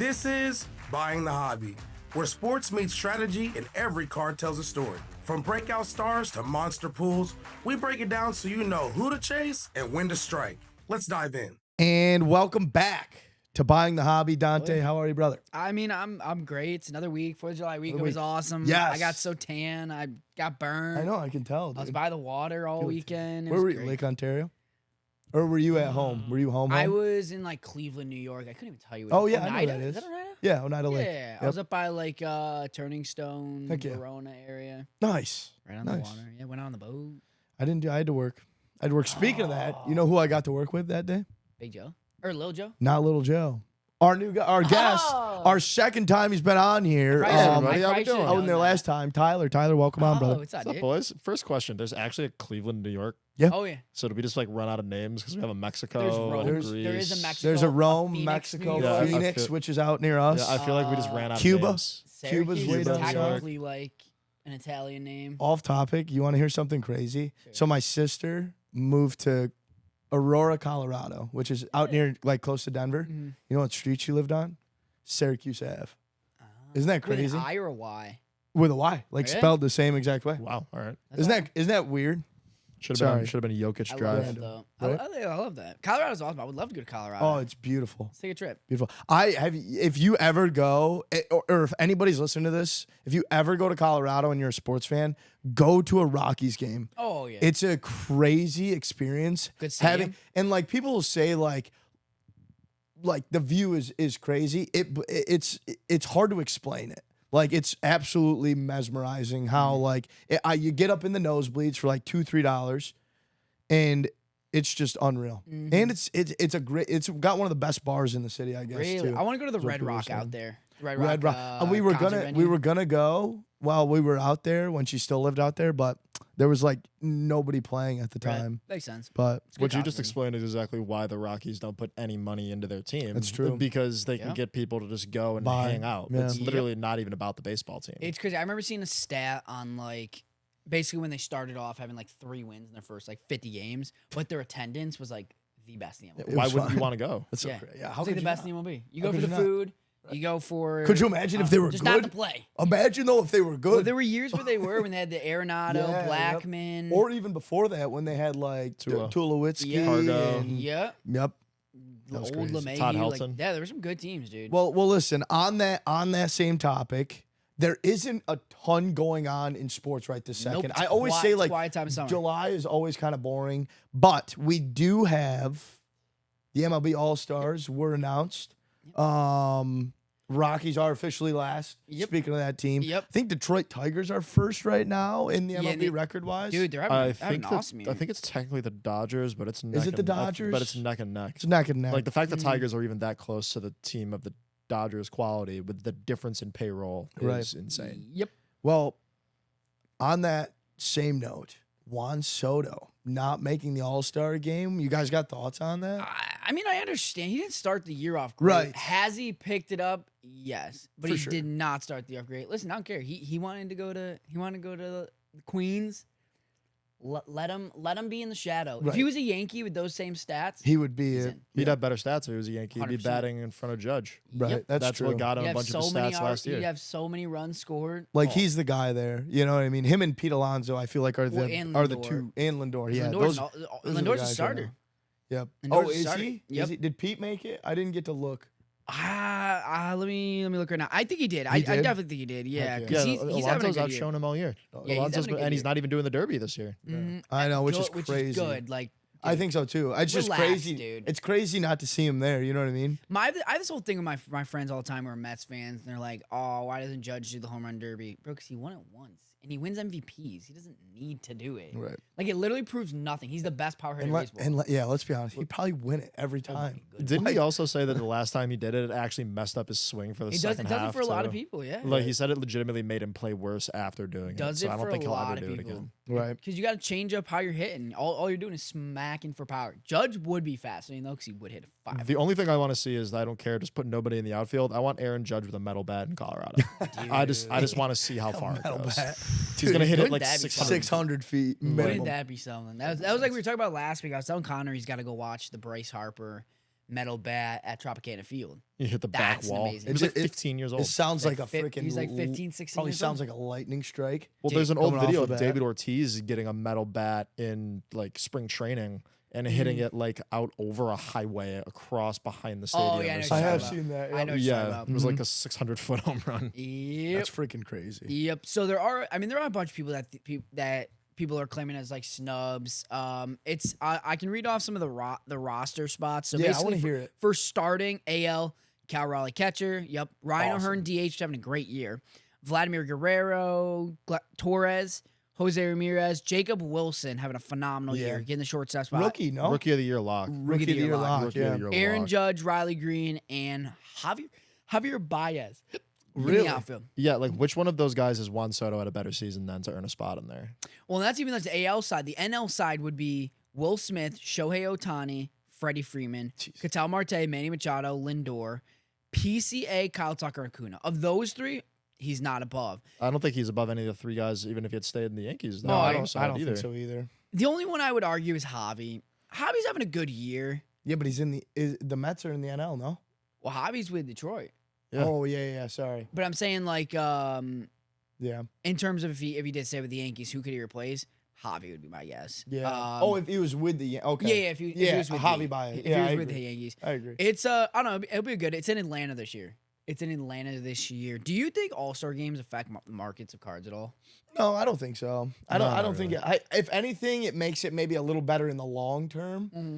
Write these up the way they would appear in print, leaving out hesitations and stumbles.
This is Buying the Hobby, where sports meets strategy and every card tells a story. From breakout stars to monster pools, we break it down so you know who to chase and when to strike. Let's dive in. And welcome back to Buying the Hobby. Dante, how are you, brother? I mean, I'm great. It's another week. 4th of July week. It was awesome. Yes. I got so tan. I got burned. I know, I can tell, I was dude. by the water all weekend. Where were you, Lake Ontario? Or were you at home? Were you home? I was in like Cleveland, New York. I couldn't even tell you. Oh, yeah, I know Oneida? that is. Is that Oneida? Yeah, Oneida Lake. Yeah, I was up by like Turning Stone, Heck yeah. Verona area. Nice. Right on the water. Yeah, went on the boat. I had to work. Speaking of that, you know who I got to work with that day? Big Joe? Or Lil Joe? Not Little Joe. Our new guy, our guest, our second time he's been on here. Everybody, how we doing? I was there last time. Tyler, welcome on, brother. What's up, What's up, boys? First question. There's actually a Cleveland, New York. Yeah. Oh, yeah. So did we just like run out of names because we have a Mexico, There's and Rome. a There Greece. is a Mexico. There's a Rome, Phoenix, Mexico, New Yeah, I York. Phoenix, feel- which is out near us. Yeah, I feel like we just ran out Cuba. of names. Cuba's Syracuse way is down south. technically like an Italian name. Off topic, you want to hear something crazy? So my sister moved to Aurora, Colorado, which is out near, like, close to Denver. Mm-hmm. You know what street she lived on? Syracuse Ave. Isn't that With crazy? an I or a Y? With a Y, like Really? spelled the same exact way. Wow. All right. That's Isn't that weird? Should Sorry. have been a Jokic I drive. love it, though. Right? I love that. Colorado's awesome. I would love to go to Colorado. Oh, it's beautiful. Let's take a trip. Beautiful. If you ever go, or if anybody's listening to this, if you ever go to Colorado and you're a sports fan, go to a Rockies game. Oh, yeah. It's a crazy experience. Good stadium. And like people will say like the view is crazy. It's hard to explain it. Like it's absolutely mesmerizing how like you get up in the nosebleeds for like $2-3, and it's just unreal. Mm-hmm. And it's got one of the best bars in the city, I guess. Really? Too. I want to go to the That's what Red people were Rock saying. out there. Red Rock. And we were gonna go while we were out there when she still lived out there, but there was like nobody playing at the time. Makes sense. But What you just explained is exactly why the Rockies don't put any money into their team. That's true. Because they can get people to just go and Buy. hang out. Yeah. It's literally not even about the baseball team. It's crazy. I remember seeing a stat on like basically when they started off having like 3 wins in their first like 50 games, but their attendance was like the best in the MLB. Why was wouldn't fun. you want to go? that's so Yeah. great. Yeah, It's how like could the you best not? in the MLB. You How go for could the you not? food. You go for. Could you imagine if they were just good? not to play? Imagine though if they were good. Well, there were years where they were when they had the Arenado, Yeah, yep. Blackman, Or even before that, when they had like Tulowitzki. Yeah. Hargo. and- yeah, Yep. the was old crazy. LeMahieu. Todd Like, Helton. yeah, there were some good teams, dude. Well, listen. On that same topic, there isn't a ton going on in sports right this second. Nope. I always say like quiet time of summer. July is always kind of boring, but we do have the MLB All Stars were announced. Rockies are officially last. Yep. Speaking of that team, Yep. I think Detroit Tigers are first right now in the Yeah, MLB and they- record wise. dude, they're I having think an awesome year. I think it's technically the Dodgers, but it's neck it the and- Dodgers? But it's neck and neck. it's neck and neck. Like the fact that Tigers are even that close to the team of the Dodgers quality with the difference in payroll is Right. insane. Yep. Well, on that same note, Juan Soto not making the All Star game. You guys got thoughts on that? I mean, I understand. He didn't start the year off great. Right. Has he picked it up? Yes, but For he sure. did not start the year off great. Listen, I don't care. He wanted to go to the Queens. Let him be in the shadow. If Right. he was a Yankee with those same stats, He would be he's it. in. He'd have better stats if he was a Yankee. He'd be 100%. batting in front of Judge. Right. Yep. That's true. what got him He'd a have bunch of so his many stats last He'd year. have so many runs scored. Like Oh. he's the guy there. You know what I mean? Him and Pete Alonso, I feel like are the and two Lindor. and Lindor. Yeah, Lindor's, those are the Lindor's a guys right starter. now. Yep. Lindor's Oh, a is starter. he? Yep. Is he? Did Pete make it? I didn't get to look. Let me look right now. I think he did. I He did? definitely think he did. Yeah, Heck because Yeah, he's having a Alonso's good year. outshone him all year. Yeah, he's Alonso's having a good and he's year. not even doing the Derby this year. Mhm. I know, which is Which crazy. is good. Like, I think so too. It's just Relax, crazy, dude. It's crazy not to see him there. You know what I mean? I have this whole thing with my friends all the time who are Mets fans, and they're like, "Oh, why doesn't Judge do the home run derby, bro? Because he won it once, and he wins MVPs. He doesn't need to do it. Right. Like it literally proves nothing. He's the best power hitter in baseball. Yeah, let's be honest. He'd probably win it every Oh time. Didn't he also say that the last time he did it, it actually messed up his swing for the It does second it does half? it for a lot of too? people, yeah. Like he said, it legitimately made him play worse after doing Does it. it So I for don't think a he'll lot ever of do it people. again. Right. Because you got to change up how you're hitting. All you're doing is smacking for power. Judge would be fascinating though, because he would hit a 5. The only thing I want to see is I don't care. Just put nobody in the outfield. I want Aaron Judge with a metal bat in Colorado. I just want to see how far it goes. He's gonna hit it wouldn't like that be 600. 600 feet minimum. Wouldn't that be something? That was like we were talking about last week. I was telling Connor he's got to go watch the Bryce Harper metal bat at Tropicana Field. You hit the That's back wall. amazing. He was like 15 years old. It sounds like a Fit- freaking. He's like 15, 16 Probably years sounds old. like a lightning strike. Well, Dude, there's an old coming off video the of bat. David Ortiz getting a metal bat in like spring training and hitting Mm. it like out over a highway across behind the stadium. Oh, yeah, I or know I something. have about. seen that. I know what you're talking Yeah, about. it was like a 600-foot home run. Yep. That's freaking crazy. Yep. So there are a bunch of people that people are claiming as like snubs. It's I can read off some of the roster spots. So Yeah, I basically wanna hear it. For starting AL, Cal Raleigh catcher. Yep. Ryan Awesome. O'Hearn DH having a great year. Vladimir Guerrero, Torres, Jose Ramirez, Jacob Wilson having a phenomenal Yeah. year, getting the shortstop spot. Rookie, no? Rookie of the year lock. Rookie of the year lock, Rookie of yeah. the year Aaron lock. Judge, Riley Green, and Javier Baez. In Really? the outfield. Yeah, like which one of those guys has Juan Soto had a better season than to earn a spot in there? Well, that's even like the AL side. The NL side would be Will Smith, Shohei Ohtani, Freddie Freeman, Ketel Marte, Manny Machado, Lindor, PCA, Kyle Tucker, and Acuña. Of those three, he's not above. I don't think he's above any of the three guys, even if he had stayed in the Yankees. No, I don't I don't think so either. The only one I would argue is Javi. Javi's having a good year. Yeah, but he's in the Mets are in the NL, no? Well, Javi's with Detroit. Yeah. Oh yeah, sorry. But I'm saying like Yeah. in terms of if he did stay with the Yankees, who could he replace? Javi would be my guess. Yeah. Um, if he was with the okay. yeah, if he was with Javi Baez. if Yeah, he I was with agree. the Yankees. I agree. It's I don't know, it'll be good. It's in Atlanta this year. Do you think All-Star games affect markets of cards at all? No, I don't think so. I not don't think really. it. If anything, it makes it maybe a little better in the long term. Mm-hmm.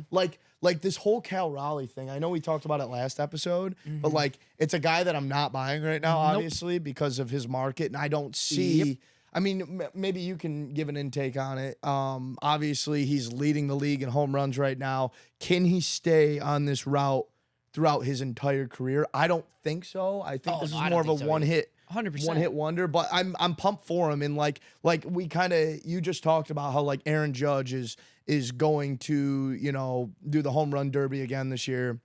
Like this whole Cal Raleigh thing. I know we talked about it last episode, but like it's a guy that I'm not buying right now, Nope. obviously because of his market, and I don't see. Yep. I mean, maybe you can give an intake on it. Obviously, he's leading the league in home runs right now. Can he stay on this route throughout his entire career? I don't think so. I think this is I don't more of a think so either. one-hit 100%. one-hit wonder. But I'm pumped for him. And like we kind of you just talked about how like Aaron Judge is going to do the home run derby again this year,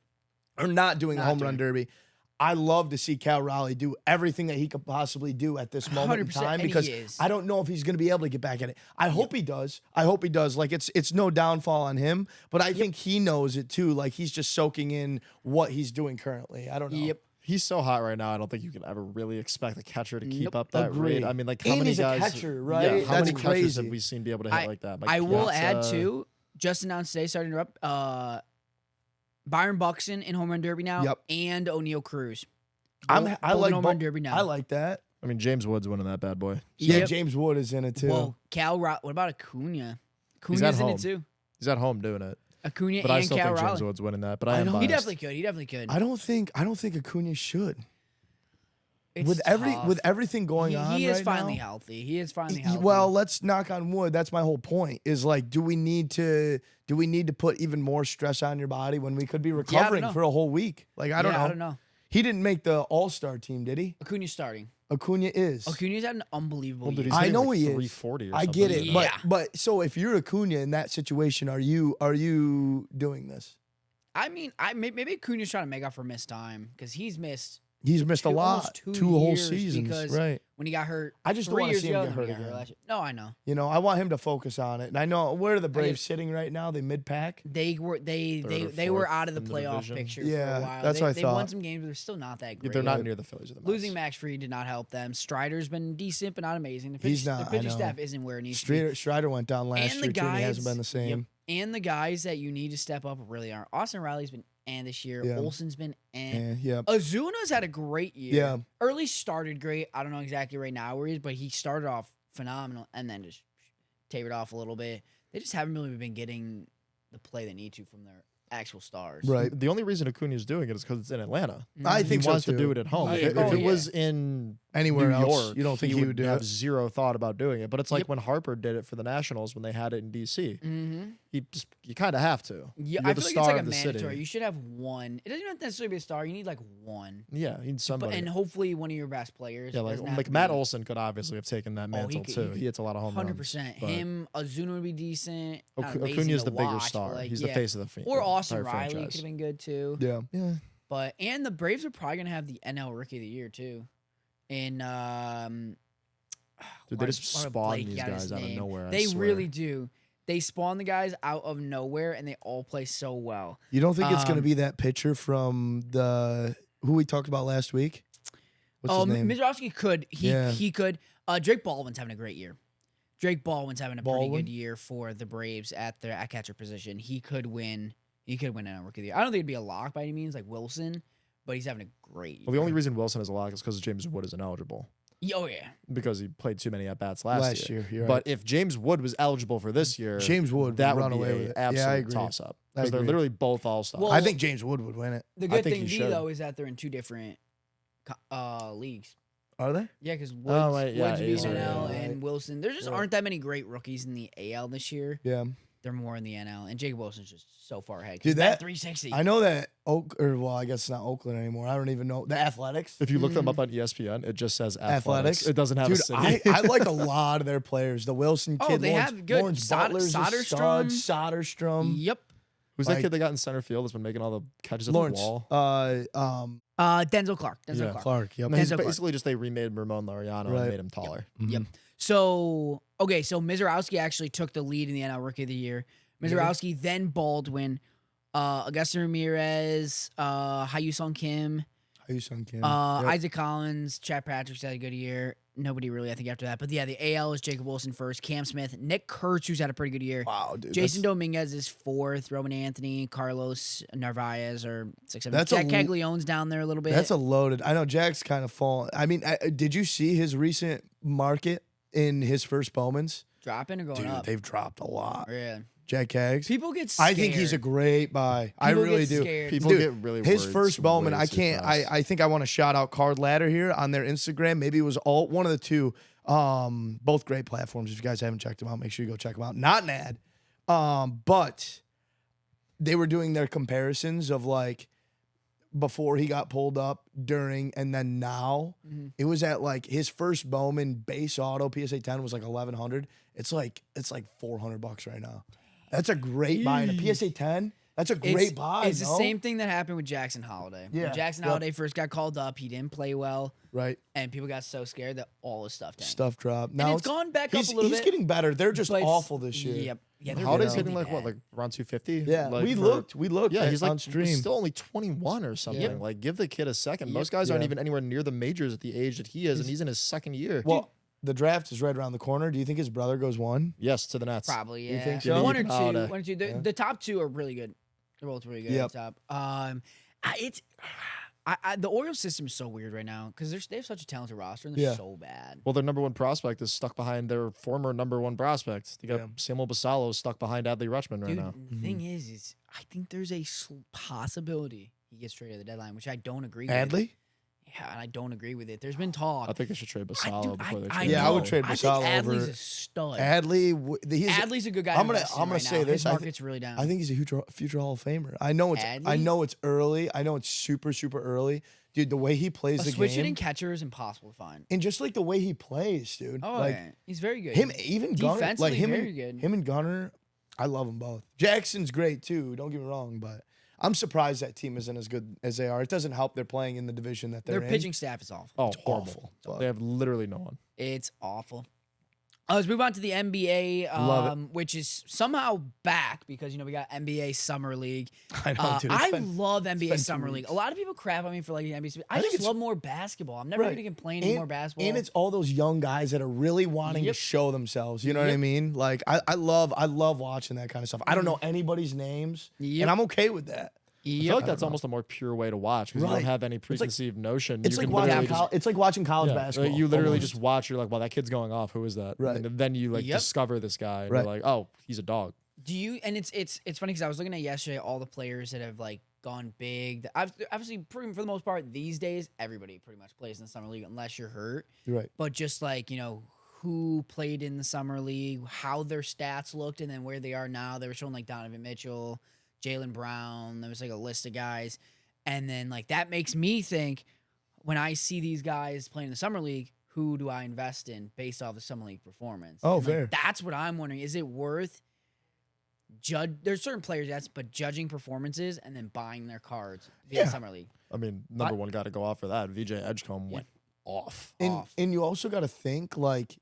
or not doing the home run derby. I love to see Cal Raleigh do everything that he could possibly do at this moment in 100%, time and he because is. I don't know if he's going to be able to get back at it. I hope he does. I hope he does. Like it's no downfall on him, but I think he knows it too. Like he's just soaking in what he's doing currently. I don't know. Yep. He's so hot right now. I don't think you can ever really expect a catcher to keep Nope. up that Agreed. rate. I mean, like how And many he's a guys? catcher, right? Yeah, how That's many catchers crazy. have we seen be able to hit like that? Like I will Piazza, add too, just announced today, starting to interrupt, Byron Buxton in home run derby now, Yep. and O'Neal Cruz. I Both like in home run derby now. I like that. I mean, James Wood's winning that bad boy. Yeah, Yep. James Wood is in it too. Whoa, what about Acuña? He's at Acuña's in home. it too. He's at home doing it, Acuña but I and still Cal think James Raleigh. Wood's winning that. But I I am don't- He biased. definitely could. I don't think Acuña should. It's with tough. everything going on he is right finally now. healthy. He is finally healthy. Well, let's knock on wood. That's my whole point. Is like, do we need to put even more stress on your body when we could be recovering know. for a whole week? Like, I don't know. I don't know. He didn't make the All-Star team, did he? Acuña's starting. Acuña is. Acuña's had an unbelievable Well, dude, year. he's I hitting know like he is. 340 or I something. get it, Yeah. but so if you're Acuña in that situation, are you doing this? I mean, maybe Acuña's trying to make up for missed time because he's missed He's missed a almost lot, 2 two whole years seasons, because right? when he got hurt. I just don't 3 wanna years see him ago, get and when hurt he got again. last year. No, I know. You know, I want him to focus on it. And I know where are the Braves get- sitting right now? They mid-pack. They were they Third they or they were fourth out of the in the playoff division. picture Yeah, for a while. that's what I They won thought. some games, but they're still not that Yeah, great. they're not near the Phillies. Or the Mets. Losing Max Fried did not help them. Strider's been decent, but not amazing. The He's not, The I pitching know. staff isn't where it needs to be. Strider went down last And year the too, and he hasn't guys- been the same. And the guys that you need to step up really aren't. Austin Riley's been this year. Yeah. Olsen's been Yeah. Azuna's had a great year. Yeah. Early started great. I don't know exactly right now where he is, but he started off phenomenal and then just tapered off a little bit. They just haven't really been getting the play they need to from their actual stars. Right. The only reason Acuña's doing it is because it's in Atlanta. I He think so wants to too. do it at home. Yeah. If Oh, it yeah. was in Anywhere New else, York, you don't think he would do have it? zero thought about doing it. But it's like Yep. when Harper did it for the Nationals when they had it in DC. Mm-hmm. You kind of have to. Yeah, You're I the feel like star it's like a of the mandatory. city. You should have one. It doesn't even necessarily be a star. You need like one. Yeah, you need somebody. And hopefully one of your best players. yeah, It like doesn't have to Matt be- Olson could obviously have taken that Oh, he mantle could- too. he could- He hits a lot of home runs. 100%. but Him, Ozuna would be decent. Not amazing Acuña's to the bigger watch, but, star. like, He's yeah. the face of the Or Austin entire Riley franchise. could have been good too. Yeah. Yeah, And the Braves are probably gonna have the NL Rookie of the Year too. In dude, they just spawn these guys out of nowhere. I They swear. really do. They spawn the guys out of nowhere, and they all play so well. You don't think it's going to be that pitcher from who we talked about last week? What's his name? Mizrowski could. He could. Drake Baldwin's having a great year. Drake Baldwin's having a pretty good year for the Braves at catcher position. He could win. He could win a Rookie of the Year. I don't think it'd be a lock by any means, like Wilson, but he's having a great year. Well, the only reason Wilson is a lock is because James Wood is ineligible. Oh, yeah. Because he played too many at-bats last year. You're right. But if James Wood was eligible for this year, James Wood that would would run be away with an it. absolute toss-up. I Because they're agree. literally both all-stars. Well, I think James Wood would win it. The good think thing, he should. though, is that they're in two different leagues. Are they? Yeah, because right, yeah, Woods being A's are- NL yeah. and Wilson. There just aren't that many great rookies in the AL this year. Yeah. They're more in the NL, and Jacob Wilson's just so far ahead. Dude, That that 360. I know that I guess it's not Oakland anymore. I don't even know. The Athletics? If you look them up on ESPN, it just says Athletics? Athletics. It doesn't have Dude, a city. I like a lot of their players. The Wilson kid. they Lawrence, have good. Lawrence Butler's a stud. Soderstrom. Soderstrom. Yep. Who's like- that kid they got in center field that's been making all the catches at Lawrence. the wall? Denzel Clark. Yeah. Clark. Yep. No, he's Denzel Clark. basically just they remade Ramon Laureano Right. and made him taller. Yep. So Mizrowski actually took the lead in the NL Rookie of the Year. Mizrowski, then Baldwin, Augusto Ramirez, Hyun-Sung Kim, Hyun-Sung Kim. Yep. Isaac Collins, Chad Patrick's had a good year. Nobody really, I think, after that. But yeah, the AL is Jacob Wilson first, Cam Smith, Nick Kurtz, who's had a pretty good year. Wow, dude. Jason Dominguez is fourth. Roman Anthony, Carlos Narvaez are 6, 7. That's Jack a- Caglione's down there a little bit. That's a loaded. I know Jack's kind of fallen. I mean, did you see his recent market in his first Bowmans? dropping or going Dude, up. they've dropped a lot. Yeah. Jack Caggs. People get scared. I think he's a great buy. I People really get do. scared. People Dude, get really his worried. first Bowman, way I too can't. fast. I think I want to shout out Card Ladder here on their Instagram. Maybe it was one of the two. Both great platforms. If you guys haven't checked them out, make sure you go check them out. Not an ad, but they were doing their comparisons of like before he got pulled up, during, and then now. It was at like his first Bowman base auto PSA 10 was like 1,100. It's like $400 right now. That's a great buy in a PSA 10. That's a great buy. It's the same thing that happened with Jackson Holiday. Yeah. When Jackson Yep. Holiday first got called up, he didn't play well, Right. and people got so scared that all his stuff tanked. Stuff drop. And Now it's gone back up a little he's bit. getting better. They're just but it's- awful this year. Yep. Yeah, they're Holiday's really hitting like what, bad. like around 250? Yeah, Like we for- looked. Yeah, he's like on stream. still only 21 or something. Yep. Like, give the kid a second. Yep. Most guys aren't Yeah. even anywhere near the majors at the age that he is, and he's in his second year. Well, the draft is right around the corner. Do you think his brother goes one? Yes, to the Nets. Probably, You yeah. think so? One or Give two. me Holiday. One or two. The top two are really good. They're both really good Yep. at the top. The Orioles system is so weird right now because they have such a talented roster and they're Yeah. so bad. Well, their number one prospect is stuck behind their former number one prospect. They got Yeah. Samuel Basallo stuck behind Adley Rutschman right Dude, now. the thing is I think there's a possibility he gets traded at the deadline, which I don't agree with. Adley? Yeah, and I don't agree with it. There's been talk. I think they should trade Basallo Dude, before they I trade Yeah, I would know. trade I Basallo think Adley's over a stud. Adley's a good guy. I'm to gonna invest in I'm gonna right say now. this. His I market's really down. I think he's a future Hall of Famer. I know Adley? it's early. I know it's super early, dude. The way he plays the switch game hitting catcher is impossible to find. and just like the way he plays, dude. Oh, like yeah. He's very good. him, even Gunner, like Defensively, him, very good. him and Gunner. I love them both. Jackson's great too. Don't get me wrong, but I'm surprised that team isn't as good as they are. It doesn't help they're playing in the division that they're Their in. pitching staff is awful. Oh, It's horrible. awful, but- They have literally no one. It's awful. Let's move on to the NBA, Love which is somehow back because we got NBA Summer League. I know, dude. I love NBA been Summer 2 League. weeks. A lot of people crap on me for liking NBA. I think just it's- love more basketball. I'm never Right. going to complain any more basketball. And it's all those young guys that are really wanting to Yep. show themselves. You know what I Yep. mean? Like I love watching that kind of stuff. I don't know anybody's names, Yep. and I'm okay with that. I feel like that's almost a more pure way to watch because you Right. don't have any preconceived notion. It's You like can watching literally just- it's like watching college Yeah, basketball. you literally almost. just watch. You're like, "Well, that kid's going off. Who is that?" Right. And then you like Yep. discover this guy. And Right. You're like, "Oh, he's a dog." Do you? And it's funny because I was looking at yesterday all the players that have like gone big. Obviously, for the most part, these days everybody pretty much plays in the summer league unless you're hurt. You're right. But just like who played in the summer league, how their stats looked, and then where they are now. They were showing like Donovan Mitchell, Jaylen Brown. There was like a list of guys, and then like that makes me think when I see these guys playing in the summer league. Who do I invest in based off the summer league performance? Oh, And, like, fair. that's what I'm wondering. Is it worth there's certain players, yes, but judging performances and then buying their cards via Yeah. summer league. I mean, number one got to go off for that. VJ Edgecombe went off. And you also got to think like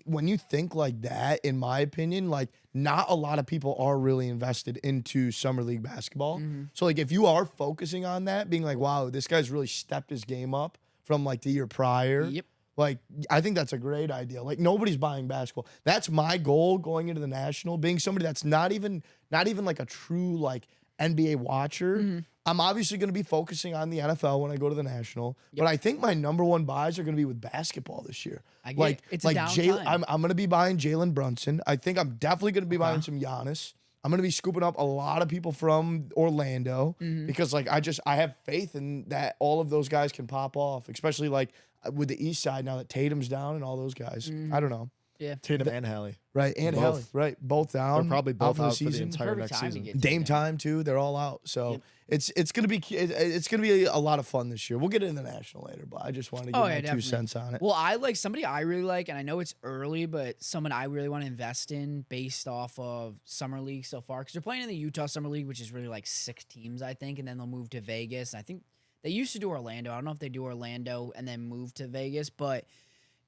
when you think like that, in my opinion, like not a lot of people are really invested into summer league basketball. So like if you are focusing on that, being like, wow, this guy's really stepped his game up from like the year prior. Yep. Like I think that's a great idea. Like nobody's buying basketball. That's my goal going into the national, being somebody that's not even like a true like NBA watcher. I'm obviously going to be focusing on the NFL when I go to the national, but I think my number one buys are going to be with basketball this year. It's a down time. I'm going to be buying Jalen Brunson. I think I'm definitely going to be buying some Giannis. I'm going to be scooping up a lot of people from Orlando because like I have faith in that all of those guys can pop off, especially like with the East Side now that Tatum's down and all those guys. I don't know. Yeah. Tatum and Hallie. Right, and Hallie. Right, both down. They're probably both out for the season. entire Perfect next time to season. get Dame time too. They're all out. So it's gonna be a lot of fun this year. We'll get into the national later, but I just wanted to give my 2 cents on it. Well, I like somebody I really like, and I know it's early, but someone I really want to invest in based off of Summer League so far, because they're playing in the Utah Summer League, which is really like 6 teams, I think, and then they'll move to Vegas. I think they used to do Orlando. I don't know if they do Orlando and then move to Vegas, but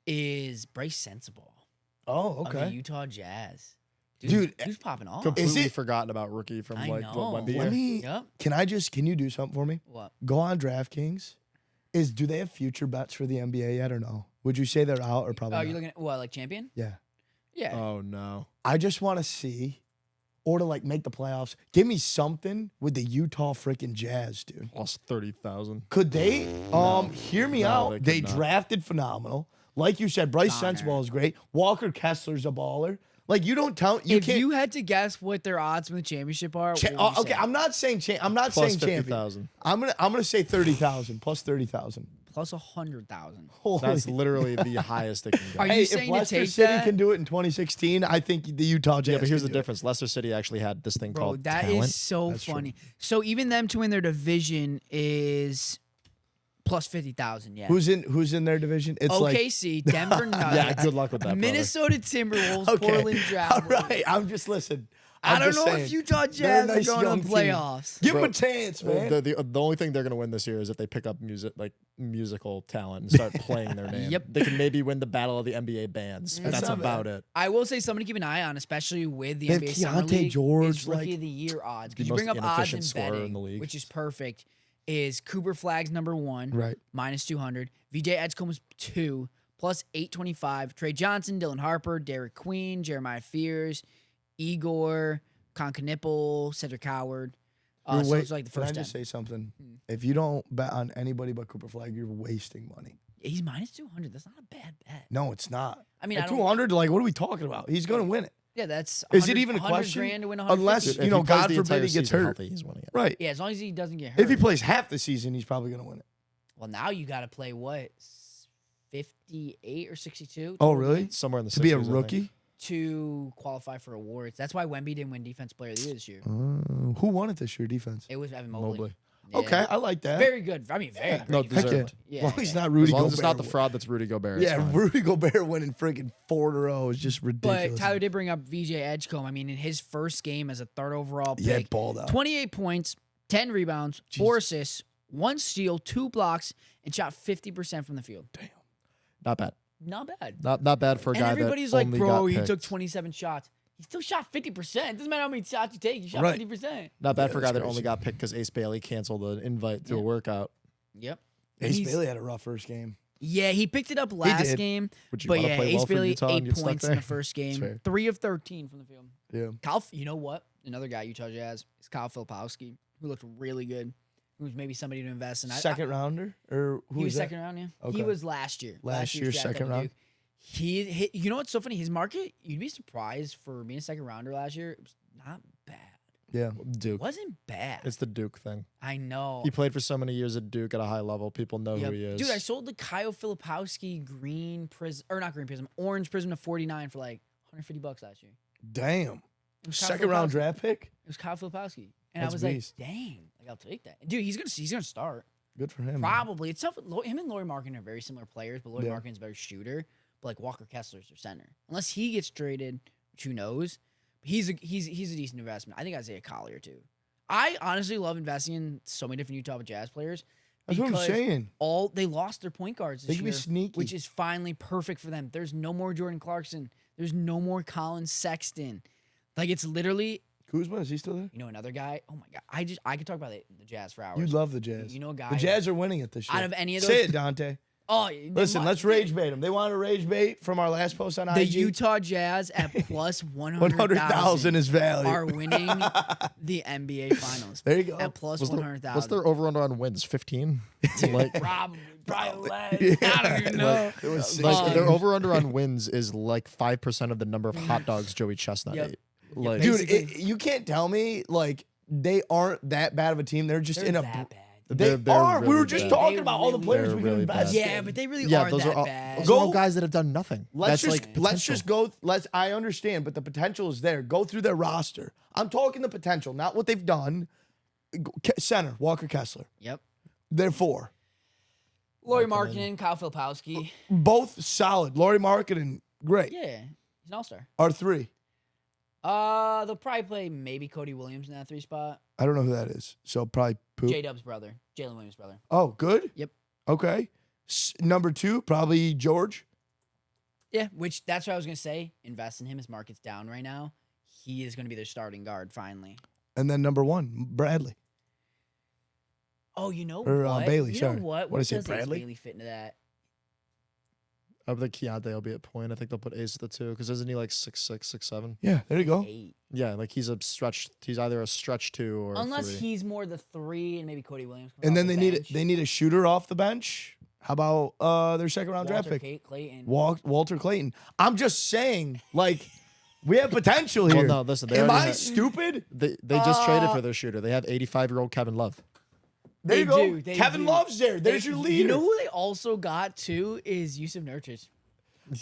is Bryce Sensabaugh. Oh, Of the okay. Utah Jazz. Dude, who's popping off? Completely forgotten about rookie from I like know. what Wemby Let year. me. Can you do something for me? What? Go on DraftKings. Do they have future bets for the NBA yet or no? Would you say they're out or probably? Oh, not? you're looking at what, like champion? Yeah. Yeah. Oh no. I just want to see, or to like make the playoffs. Give me something with the Utah freaking Jazz, dude. Lost 30,000. Could they? Hear me No, out. they They could not. drafted phenomenal. Like you said, Bryce Donner. Sensabaugh is great. Walker Kessler's a baller. Like you don't tell you if can't. you had to guess what their odds from the championship are, what would you Okay, say? I'm not saying I'm not Plus saying champion. 50,000. I'm gonna say 30,000 plus 30,000. Plus 100,000. That's literally the highest they can go. Are you Hey, saying if to Leicester take City that? can do it in 2016, I think the Utah Jazz. Yeah, but here's the can do it. difference. Leicester City actually had this thing Bro, called that is talent. so That's true. funny. So even them to win their division is plus 50,000. Yeah. Who's in their division? It's OKC, Denver Nuggets, Yeah, good luck with that, brother. Minnesota Timberwolves, like okay. Portland All Trailblazers. right, I'm just listen. I I'm don't just know saying. if Utah They're a Jazz nice are going young to team. playoffs. Give Bro, them a chance, man. The only thing they're going to win this year is if they pick up musical talent and start playing their name. Yep. They can maybe win the battle of the NBA bands. That's That's not about bad. it. I will say something to keep an eye on, especially with the They have NBA Summer Keontae League. George, is Rookie like- of the Year odds. The Because you bring most up odds inefficient in scorer betting, in the league. which is perfect, is Cooper Flag's number 1, Right. minus 200. VJ Edgecombe's 2, plus 825. Trey Johnson, Dylan Harper, Derek Queen, Jeremiah Fears, Igor, Concanipple, Cedric Howard. So it's like the Can I first 10. just say something? If you don't bet on anybody but Cooper Flag, you're wasting money. He's minus 200. That's not a bad bet. No, it's not. I mean, At I don't- 200, like, what are we talking about? He's going to win it. Yeah, that's Is it 100 even a 100 question? grand to win Unless, 150. you know, If he plays God the forbid entire he gets season hurt. healthy, he's winning it. Right. Yeah, as long as he doesn't get hurt. If he plays half the season, he's probably going to win it. Well, now you got to play what, 58 or 62? Oh, total really? games Somewhere in the To be a 60s, I think. rookie? to qualify for awards. That's why Wemby didn't win Defense Player of the Year this year. Who won it this year, defense? It was Evan Mobley. Mobley. Yeah. Okay, I like that. Very good. I mean, very good. No, Heck deserved. yeah. Yeah, Well, he's yeah. not As Rudy long Gobert. as it's not the fraud that's Rudy Gobert. it's Yeah, fine. Rudy Gobert winning freaking 4 in a row is just ridiculous. But Tyler did bring up VJ Edgecombe. I mean, in his first game as a 3rd overall pick, Yeah, balled out. 28 points, 10 rebounds, 4 assists, 1 steal, 2 blocks, and shot 50% from the field. Not bad. Not bad. Not bad for a And guy everybody's that like, only bro, got he picked. took 27 shots. He still shot 50%. Doesn't matter how many shots you take. You shot Right. 50%. Not bad for a guy that's that only crazy. got picked because Ace Bailey canceled an invite to Yeah. a workout. Yep. And Ace he's- Bailey had a rough first game. Yeah, he picked it up last did. game. Would you But wanna yeah, play Ace well for Bailey, Utah and 8 get stuck points in there? the first fair. game. 3 of 13 from the field. Yeah. You know what? Another guy, Utah Jazz, is Kyle Filipowski, who looked really good. Who's maybe somebody to invest in. Second rounder? Or who He was that? second round, yeah. Okay. He was last year. Last year's year's draft second double round? Duke. He hit, you know what's so funny? His market, you'd be surprised for being a second rounder last year. It was not bad. Yeah. Duke. It wasn't bad. It's the Duke thing. I know. He played for so many years at Duke at a high level. People know Yep. who he is. Dude, I sold the Kyle Filipowski green prism, or not green prism, orange prism to 49 for like $150 last year. Damn. It was Kyle Second round Filipowski. draft pick? It was Kyle Filipowski. And That's I was beast. like, dang, like I'll take that. Dude, he's gonna start. Good for him. man. Probably. It's tough. Him and Lauri Markkanen are very similar players, but Lauri Yeah. Markkanen's a better shooter. But like Walker Kessler's their center. Unless he gets traded, which who knows. He's a decent investment. I think Isaiah Collier too. I honestly love investing in so many different Utah Jazz players That's what I'm because saying. They lost their point guards this They can be year, sneaky. which is finally perfect for them. There's no more Jordan Clarkson. There's no more Colin Sexton. Like, it's literally, Kuzma, is he still there? you know, another guy. Oh my God, I could talk about the Jazz for hours. You love the Jazz. You know a guy. The Jazz are winning it this year. Out of any of Say those- it, Dante. Oh, Listen, let's rage bait them. They want to rage bait from our last post on The IG. Utah Jazz at plus 100,000 is value. are winning the NBA Finals. There you go. At plus What's 100,000. their over-under on wins? 15? Like, Probably less. I don't even know. It was like their over-under on wins is like 5% of the number of hot dogs Joey Chestnut Yep. ate. Like, Dude, you can't tell me like they aren't that bad of a team. They're just They're in a. that bad. They they're are. We really were just bad. talking They about all the really- players They're we can really invest bad. Yeah, in. but they really yeah, are those that are all, bad. those are all Go- guys that have done nothing. Let's That's just like let's potential. just go. I understand, but the potential is there. Go through their roster. I'm talking the potential, not what they've done. Center Walker Kessler. Yep. They're 4. Lauri Markkanen, Kyle Filipowski. Both solid. Laurie Marketing, great. Yeah, he's an all-star. Are 3. They'll probably play maybe Cody Williams in that 3 spot. I don't know who that is, so probably poop. J-Dub's brother, Jalen Williams' brother. Oh, good. Yep. Okay. Number 2, probably George. Yeah, which that's what I was gonna say. Invest in him. His market's down right now. He is gonna be their starting guard finally. And then number 1, Bradley. Oh, you know Or, what? Bailey, You sorry. know what? What is it, does Bradley? Bailey fit into that? I think Keontae will be at point. I think they'll put Ace at the 2 because isn't he like 6'6", 6'7"? Yeah, there you go. 8. Yeah, like he's a stretch. He's either a stretch 2 or Unless 3. he's more the 3 and maybe Cody Williams. comes And off then the they bench. need a shooter off the bench. How about their second round draft Walter pick? Clayton. Walter Clayton. I'm just saying, like, we have potential here. Well, no, listen. They Am already I had- stupid? They just traded for their shooter. They have 85-year-old Kevin Love. There They you go. do, they Kevin do. Love's there. There's your leader. You know who they also got too is Yusuf Nurkic.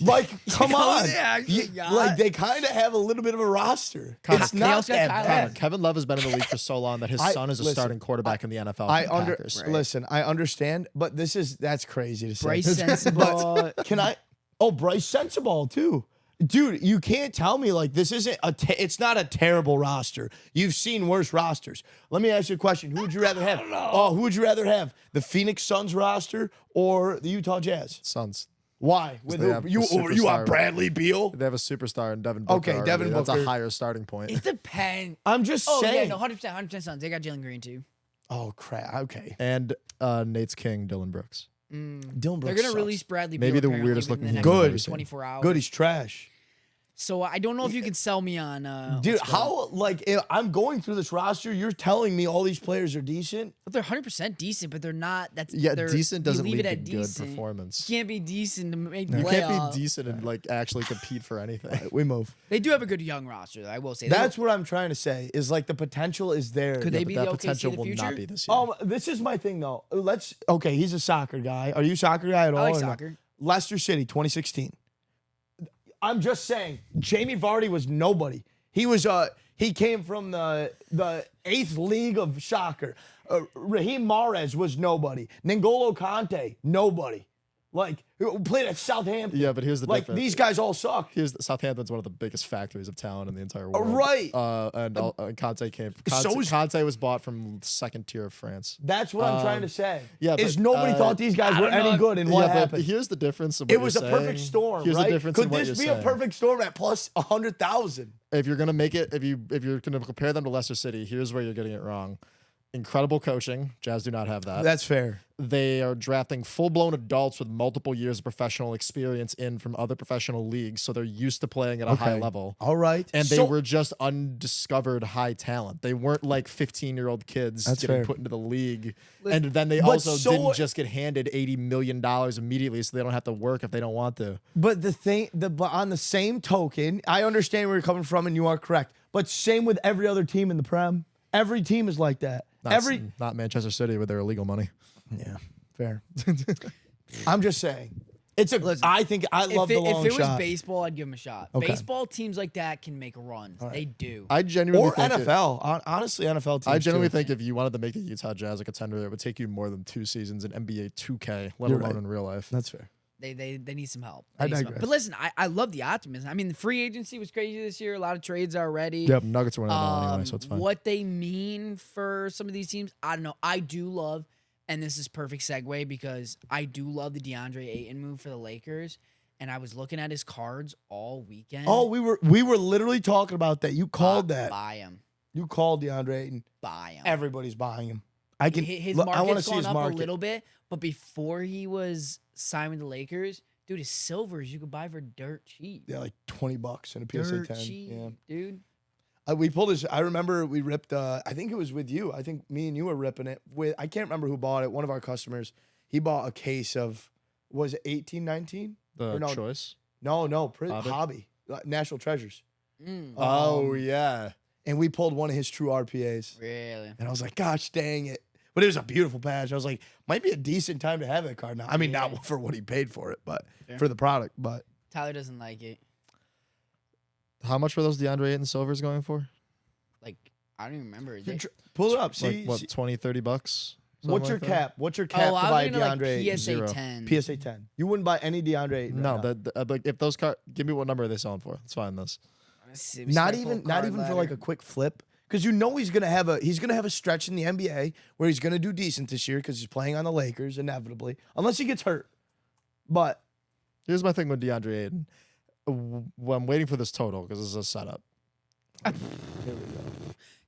Like, come know on. who they actually got? Like, they kind of have a little bit of a roster. Connor, It's they not also got that Kyle bad. Love. Kevin Love has been in the league for so long that his son is a listen, starting quarterback in the NFL. I for the Packers. listen. I understand, but that's crazy to say. Bryce Sensabaugh. But can I? Oh, Bryce Sensabaugh too, dude. You can't tell me like this isn't it's not a terrible roster. You've seen worse rosters. Let me ask you a question. Who would you rather have? Oh, who would you rather have? The Phoenix Suns roster or the Utah Jazz? Suns. Why? With they who? have the You superstar. want Bradley Beal? They have a superstar in Devin Booker. Okay, already. Devin That's Booker. a higher starting point. It depends. I'm just Oh saying. yeah, no, 100% Suns. They got Jalen Green too. Oh crap. Okay. And Nate's king, Dylan Brooks. Dylan They're Brooks gonna sucks. release Bradley. Maybe Beal the apparently weirdest within the looking next Good. 24 hours. Good. He's trash. So I don't know if you can sell me on. Dude, what's going on. how like I'm going through this roster? You're telling me all these players are decent? But they're 100% decent, but they're not. That's Yeah, they're, decent you doesn't leave lead it to at good decent. performance. You can't be decent to make You playoffs. can't be decent and like actually compete for anything. We move. They do have a good young roster, though, I will say. That's what I'm trying to say. Is like the potential is there. Could they But be that the OKC potential of the will future? not be this year. This is my thing though. Okay, he's a soccer guy. Are you a soccer guy at all? I like or no? soccer. Leicester City, 2016. I'm just saying, Jamie Vardy was nobody. He was he came from the 8th league of soccer. Raheem Mahrez was nobody. N'Golo Kante, nobody. Like who played at Southampton. Yeah, but here's the like difference. these guys all suck. Southampton's one of the biggest factories of talent in the entire world. Right. And Conte came. So is- Conte was bought from second tier of France. That's what I'm trying to say. yeah, is but, nobody thought these guys were don't know. any good, and what yeah, but happened? here's the difference. Of what It was a you're perfect saying. storm, Here's right? the difference. Could in what this you're be saying. a perfect storm at plus 100,000? If you're gonna make it, if you're gonna compare them to Leicester City, here's where you're getting it wrong. Incredible coaching. Jazz do not have that. That's fair. They are drafting full-blown adults with multiple years of professional experience in from other professional leagues, so they're used to playing at a high level. All right. And they So- were just undiscovered high talent. They weren't like 15-year-old kids That's getting fair. put into the league. And then they But also so didn't what- just get handed $80 million immediately, so they don't have to work if they don't want to. But but on the same token, I understand where you're coming from, and you are correct. But same with every other team in the Prem. Every team is like that. Not Manchester City with their illegal money. Yeah, fair. I'm just saying. Listen, I think I love the long If it was shot. baseball, I'd give them a shot. Okay. Baseball teams like that can make runs. They do. I genuinely Or think NFL. Honestly, NFL teams. I genuinely too. think if you wanted to make the Utah Jazz a contender, it would take you more than 2 seasons in NBA 2K, let You're alone right. in real life. That's fair. They need some help. I They need some help. digress. But listen, I love the optimism. I mean, the free agency was crazy this year. A lot of trades already. Yep, Nuggets are winning it all anyway, so it's fine. What they mean for some of these teams, I don't know. I do love and this is perfect segue because I do love the Deandre Ayton move for the Lakers, and I was looking at his cards all weekend. Oh, we were literally talking about that. You called that. Buy him. You called DeAndre Ayton. Buy him. Everybody's buying him. I can. His I want to market's see gone his up market. a little bit, but before he was signed with the Lakers, dude, his silvers you could buy for dirt cheap. Yeah, like $20 in a PSA Dirt 10. cheap, Yeah. dude. We pulled his. I remember we ripped. I think it was with you. I think me and you were ripping it with. I can't remember who bought it. One of our customers. He bought a case of. Was it 1819? The no, choice. No. Hobby? Hobby. National Treasures. Oh yeah. And we pulled one of his true RPAs. Really? And I was like, gosh dang it. But it was a beautiful patch. I was like, might be a decent time to have that card now. I mean, not for what he paid for it, but for the product. But Tyler doesn't like it. How much were those DeAndre Ayton silvers going for? Like, I don't even remember. Is it? pull it up. Like See, what, see- 20, 30 bucks? what's your Something like that? cap? What's your cap Oh, to I buy was gonna DeAndre Ayton? like PSA Zero. 10. PSA 10. You wouldn't buy any DeAndre Ayton. No, right now. like if those cards, give me what number are they selling for? Let's find this. not even for like a quick flip. Because you know he's gonna have a stretch in the NBA where he's gonna do decent this year because he's playing on the Lakers inevitably, unless he gets hurt. But Here's my thing with DeAndre Ayton. Well, I'm waiting for this total because this is a setup. here we go.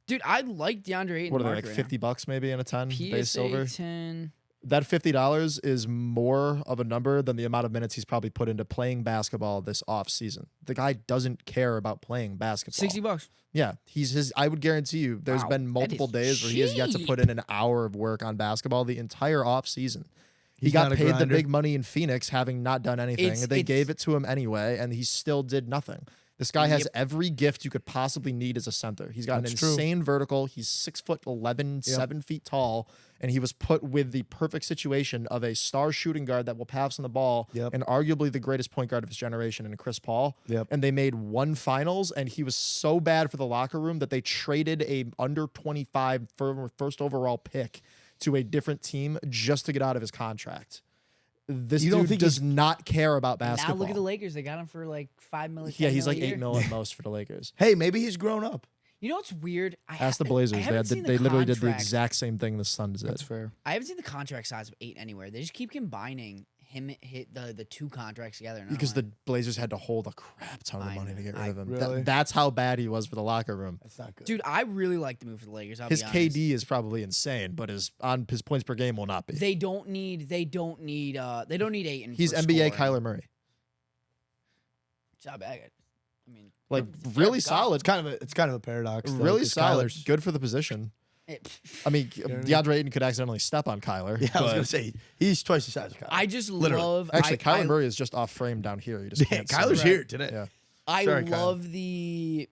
Dude, I like DeAndre Ayton. What are they, market like right 50 bucks maybe in a 10 now. base silver? PSA 10. That $50 is more of a number than the amount of minutes he's probably put into playing basketball this offseason. The guy doesn't care about playing basketball. $60. Yeah, I would guarantee you there's Wow, been that multiple is days where he has yet to cheap. put in an hour of work on basketball the entire offseason. He He's got not a paid the grinder. big money in Phoenix having not done anything. They gave it to him anyway, and he still did nothing. This guy has Yep. every gift you could possibly need as a center. He's got That's an true. insane vertical. He's 6'11", 7 feet tall, and he was put with the perfect situation of a star shooting guard that will pass on the ball, Yep. and arguably the greatest point guard of his generation in Chris Paul. Yep. And they made one finals, and he was so bad for the locker room that they traded a under 25 first overall pick to a different team just to get out of his contract. This You don't dude think does not care about basketball. Now look at the Lakers. They got him for like $5 million. Yeah, he's $10 like million a 8 year. mil at most for the Lakers. Hey, maybe he's grown up. You know what's weird? Ask the Blazers. They literally did the exact same thing the Suns did. That's fair. I haven't seen the contract size of 8 anywhere. They just keep combining hit the two contracts together. And I'm Because like, the Blazers had to hold a crap ton of I money know. to get rid of him. Really? That's how bad he was for the locker room. That's not good. dude, I really like the move for the Lakers. I'll His be honest. KD is probably insane, but his points per game will not be. They don't need Ayton. He's for NBA scoring. Kyler Murray. It's not bad. I mean, Like it's really fair solid. it's kind of a paradox. though, Really 'cause solid. Kyler's- Good for the position. It- I mean, what I mean? DeAndre Ayton could accidentally step on Kyler. Yeah, I was but- gonna say he's twice the size of Kyler. I just Literally. love. Actually, Kyler I, Murray is just off frame down here. You just Yeah, can't see Kyler's him. here today. Yeah. I Sorry, Kyle. love the.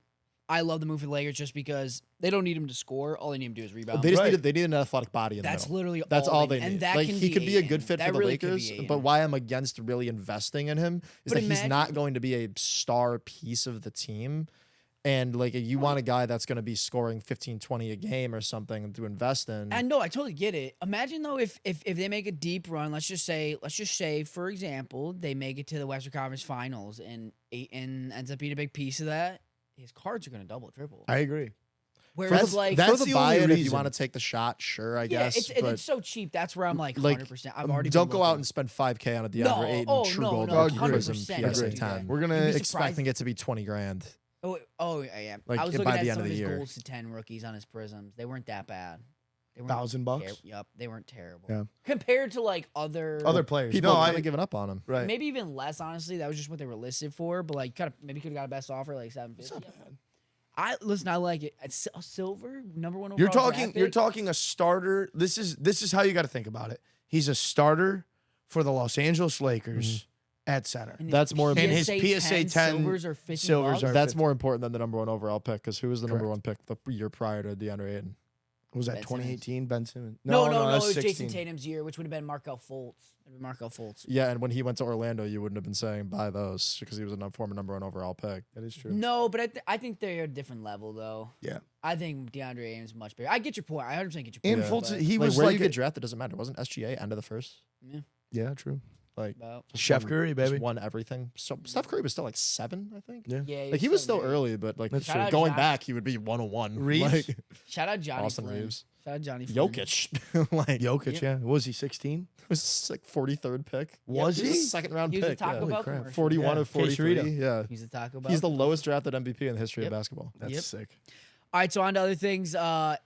I love the move for the Lakers just because they don't need him to score. All they need him to do is rebound. They just Right. they need an athletic body in the That's middle. literally That's all they and need. that Like can he could be a good Ayton. fit That for the really could be Lakers, Ayton. but why I'm against really investing in him is But that he's imagine- not going to be a star piece of the team. And like you want a guy that's going to be scoring 15, 20 a game or something to invest in. I know, I totally get it. Imagine though if they make a deep run, let's just say for example, they make it to the Western Conference Finals and Ayton ends up being a big piece of that. His cards are gonna double, triple. I agree. Whereas like that's for the the buy only it if you reason. want to take the shot, sure, I yeah, guess. but it's so cheap. That's where I'm like like, 100%. I've already don't been go out looking. and spend $5K on a DeAndre No, Ayton oh, True no, Gold no, Rookie 100% Prism don't PSA do 10. that. We're gonna You'd be Expecting it to be 20 grand. Oh yeah. Like, I was by looking the at end some of of the his year. goals to 10 rookies on his prisms. They weren't that bad. They weren't $1,000. Yep, they weren't terrible. Yeah. Compared to like other players. People No, have I kind of given up on him. right. maybe even less, honestly. That was just what they were listed for, but like maybe could have got a best offer like $750. It's not bad. I like it. It's a silver number one overall. You're talking. draft You're pick. talking a starter. This is how you got to think about it. He's a starter for the Los Angeles Lakers at center. And his That's more And his PSA 10 silvers are 50 silvers bucks. are- That's 50. more important than the number one overall pick because who was the number Correct. one pick the year prior to DeAndre Ayton? Was that Ben Simmons. 2018? Ben Simmons? No, that's it was 16. Jason Tatum's year, which would have been Markelle Fultz. It'd be Markelle Fultz. Yeah, and when he went to Orlando, you wouldn't have been saying buy those because he was a former number one overall pick. That is true. No, but I think they're a different level, though. Yeah. I think DeAndre Ayton is much bigger. I get your point. I 100% get your And point. Fultz, but he Like was where like you get drafted doesn't matter. Wasn't SGA end of the first? yeah, true. Like about- just Chef won- Curry, just baby. won everything. So Steph Curry was still like 7, I think. Yeah. yeah, Like he was still still very- early, but like That's Shout out going Josh. back, he would be 101. Reeves? Like Shout out Johnny Austin Flynn. Reeves. Shout out Johnny Flynn. Jokic. Like Jokic, yeah. Was he 16? It was like 43rd pick. Was He he? was a second round He was a pick. Taco Yeah. Bell crap. commercial. 41 Yeah. or 43. Quesarito. Yeah. He's a Taco Bell. He's the lowest drafted MVP in the history Yep. of basketball. That's Yep. sick. All right, so on to other things.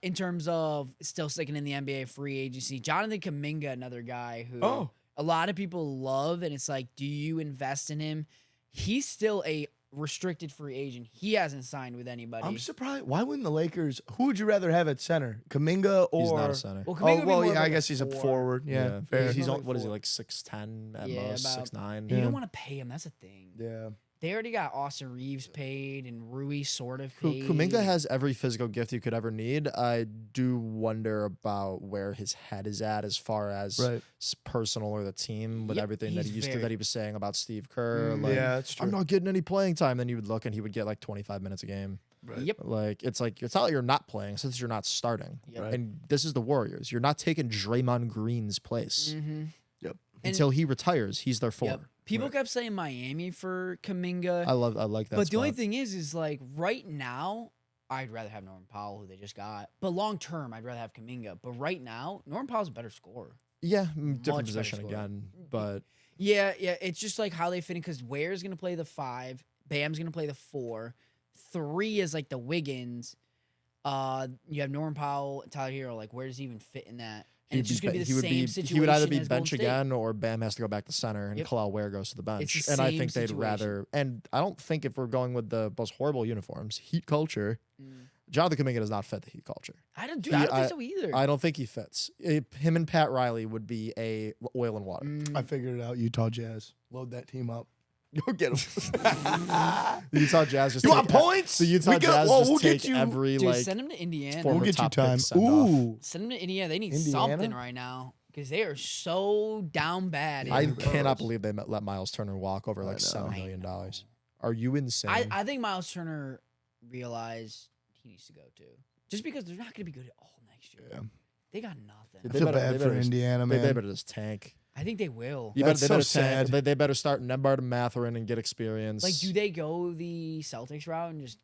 In terms of still sticking in the NBA free agency, Jonathan Kuminga, another guy who a lot of people love, and it's like, do you invest in him? He's still a restricted free agent. He hasn't signed with anybody. I'm surprised. Why wouldn't the Lakers? Who would you rather have at center? Kuminga or? He's not a center. Well, Kuminga Oh would be well, more of yeah. I like a guess he's a four. forward. Yeah, fair. He's more on, like what is he, four. like 6'10 at Yeah, most, about- 6'9? You Yeah. don't want to pay him. That's the thing. Yeah. They already got Austin Reeves paid and Rui sort of paid. Kuminga has every physical gift you could ever need. I do wonder about where his head is at as far as Right. personal or the team with Yep, everything that he's he used to very- that he was saying about Steve Kerr. Mm. Like, Yeah, that's true. I'm not getting any playing time. Then you would look and he would get like 25 minutes a game. Right. Yep. Like it's not like you're not playing since you're not starting. Yep. Right. And this is the Warriors. You're not taking Draymond Green's place Mm-hmm. Yep. until he retires. He's their four. Yep. People Right. kept saying Miami for Kuminga. I like that. But the only spot. thing is like right now, I'd rather have Norman Powell, who they just got. But long term, I'd rather have Kuminga. But right now, Norman Powell's a better scorer. yeah, much different better position scorer. again, but Yeah. It's just like how they fit in because Ware's going to play the 5, Bam's going to play the 4, 3 is like the Wiggins. You have Norman Powell, Tyler Hero. Like, where does he even fit in that? And it's just going to be the same situation. He would either be as Golden bench State. again or Bam has to go back to center and Yep. Kalal Ware goes to the bench. It's the And I same think they'd situation. rather. And I don't think if we're going with the most horrible uniforms, heat culture, Jonathan Kuminga does not fit the heat culture. I don't think so either. I don't think he fits. Him and Pat Riley would be a oil and water. I figured it out. Utah Jazz. Load that team up. Go get them. The Utah Jazz just You take want points? The Utah We got- Jazz well, just we'll get take you- every Dude, like send him to Indiana. former We'll get you top pick time. send off. Ooh. Send them to Indiana. They need Indiana? something right now because they are so down bad. in I Burrows. cannot believe they let Miles Turner walk over like know. $7 I million. know. Are you insane? I think Miles Turner realized he needs to go too, just because they're not going to be good at all next year. Yeah. They got nothing. I feel bad for Indiana, man. They better just tank. I think they will. That's so tank. sad. They better start Nebard and Mathurin and get experience. Like, do they go the Celtics route and just?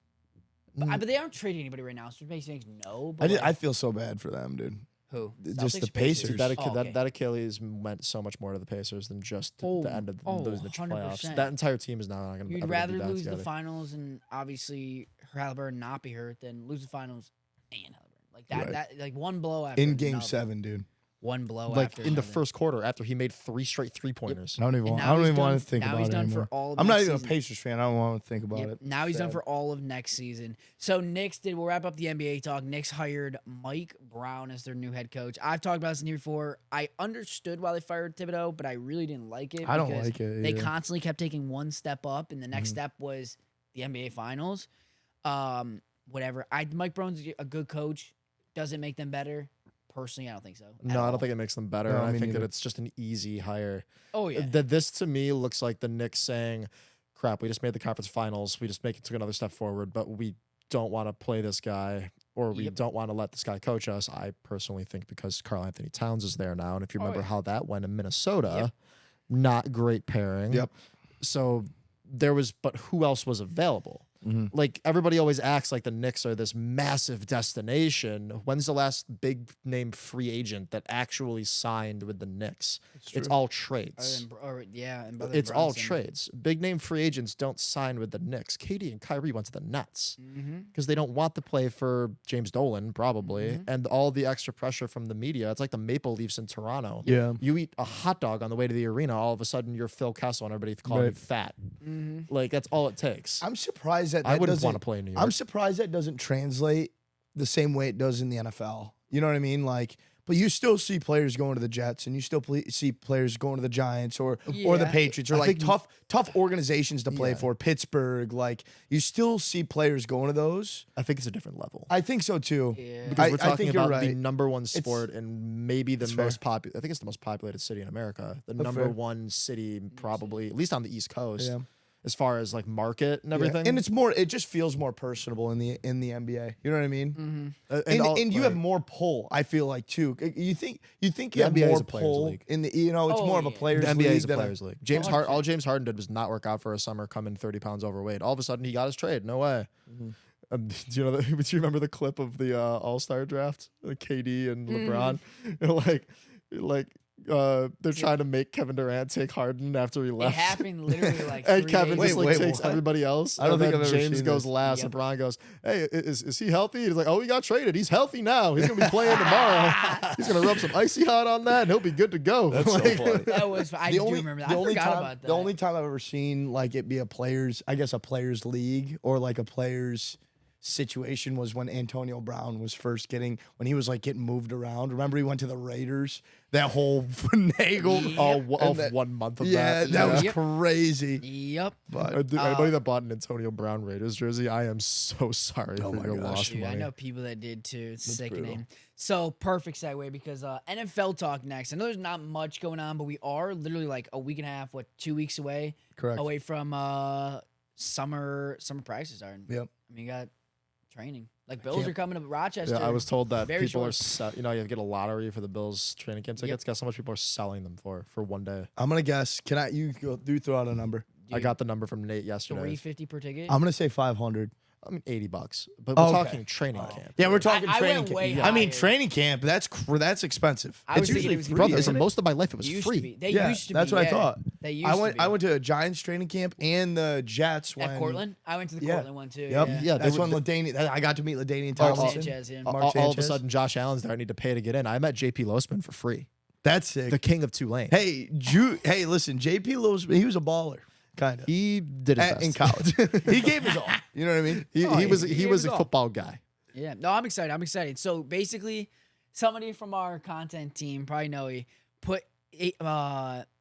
But they aren't trading anybody right now, so it makes me no. But I like, feel so bad for them, dude. who? Just the Celtics, Pacers. Dude, that, Oh, okay. that Achilles meant so much more to the Pacers than just the end of losing the 100%. playoffs. That entire team is now not going to. You'd rather lose the finals and obviously Halliburton not be hurt than lose the finals and Halliburton. Like that, Right. that like one blow after In Game another. 7, dude. One blow Like after in the another. first quarter after he made 3 straight 3-pointers. I don't even And want, now I don't he's even want done- to think now about he's it done anymore. for all of I'm not next even a season. Pacers fan. I don't want to think about Yep. it. Now he's done Sad. for all of next season. So Knicks did. We'll wrap up the NBA talk. Knicks hired Mike Brown as their new head coach. I've talked about this in here before. I understood why they fired Thibodeau, but I really didn't like it. I don't because like it They either. constantly kept taking one step up, and the next step was the NBA Finals. Whatever. Mike Brown's a good coach. Does it make them better? Personally, I don't think so. at No, I all. don't think it makes them better. No, and I me think that neither. it's just an easy hire. Oh yeah. That this to me looks like the Knicks saying, "Crap, we just made the conference finals. We just took another step forward, but we don't want to play this guy, or we Yep. don't want to let this guy coach us." I personally think because Karl Anthony Towns is there now, and if you remember yeah. how that went in Minnesota, Yep. not great pairing. Yep. So there was, but who else was available? Like everybody always acts like the Knicks are this massive destination. When's the last big name free agent that actually signed with the Knicks? It's all trades. And It's all trades. Big name free agents don't sign with the Knicks. KD and Kyrie went to the Nets because they don't want to play for James Dolan, probably, and all the extra pressure from the media. It's like the Maple Leafs in Toronto. Yeah. You eat a hot dog on the way to the arena, all of a sudden you're Phil Kessel and everybody calling you Right. fat. Like that's all it takes. I'm surprised that I wouldn't doesn't- want to play in New York. I'm surprised that doesn't translate the same way it does in the NFL. You know what I mean? Like, but you still see players going to the Jets, and you still see players going to the Giants or the Yeah. Patriots, or I like think- tough organizations to play Yeah. for. Pittsburgh, like you still see players going to those. I think it's a different level. I think so too. Yeah. Because we're I talking think you're about the right. number one sport and maybe the It's fair. most popular. I think it's the most populated city in America. The number fair. one city, probably at least on the East Coast, Yeah. as far as like market and Yeah. everything. And it's more. It just feels more personable in the NBA. You know what I mean? And you have right. more pull. I feel like too. You think you The have NBA is more a players' pull league. in the. You know, it's Oh, more of a yeah. players' The NBA league is a than players' league. All James Harden did was not work out for a summer, come in 30 pounds overweight. All of a sudden, he got his trade. No way. Do you know? Do you remember the clip of the All-Star draft, like KD and LeBron? They're trying to make Kevin Durant take Harden after he It left. happened literally like And 3 Kevin days just ago. takes everybody else. I don't and think then I've ever James seen goes this. last. Yep. LeBron goes, "Hey, is he healthy?" He's like, "Oh, he got traded. He's healthy now. He's gonna be playing tomorrow. He's gonna rub some icy hot on that, and he'll be good to go." That's so funny. That was I do remember that. I forgot about that. The only time I've ever seen like it be a players league or like a players situation was when Antonio Brown was first when he was like getting moved around. Remember he went to the Raiders? That whole finagle. All 1 month of that. That was Yep. crazy. Yep. But Anybody that bought an Antonio Brown Raiders jersey, I am so sorry for my your gosh, lost Dude, money. I know people that did too. It's brutal. sickening. So perfect segue because NFL talk next. I know there's not much going on, but we are literally like a week and a half, 2 weeks away? Correct. Away from summer practices starting. Yep. I mean, you got training. Like Bills are coming to Rochester. Yeah, I was told that Very people short. are, you get a lottery for the Bills training camp tickets. Guess how much people are selling them for 1 day? I'm gonna guess. You throw out a number? I got the number from Nate yesterday. $350 per ticket. I'm gonna say 500. I mean, $80, but we're Okay. talking training camp. Yeah, we're talking I training went way camp. I mean, higher. training camp. That's expensive. I It's was thinking usually it was free, gonna be Brother, isn't for it? most of my life, it was Used free. to be. They Yeah, used to that's be. what I yeah. thought. They used I to be. went to a Giants training camp and the Jets when At Cortland. I went to the Yeah. Cortland one too. Yep. Yeah, that's they when would- I got to meet LaDainian Mark Tomlinson. Sanchez, yeah. Mark all of a Sanchez. sudden, Josh Allen's there. I need to pay to get in. I met JP Losman for free. That's sick. The king of Tulane. Hey, listen, JP Lewis, he was a baller, kind of. He did his best. In college. He gave his all. You know what I mean? He Oh, was he gave a it all. football guy. Yeah, no, I'm excited. I'm excited. So basically, somebody from our content team, probably Noe, put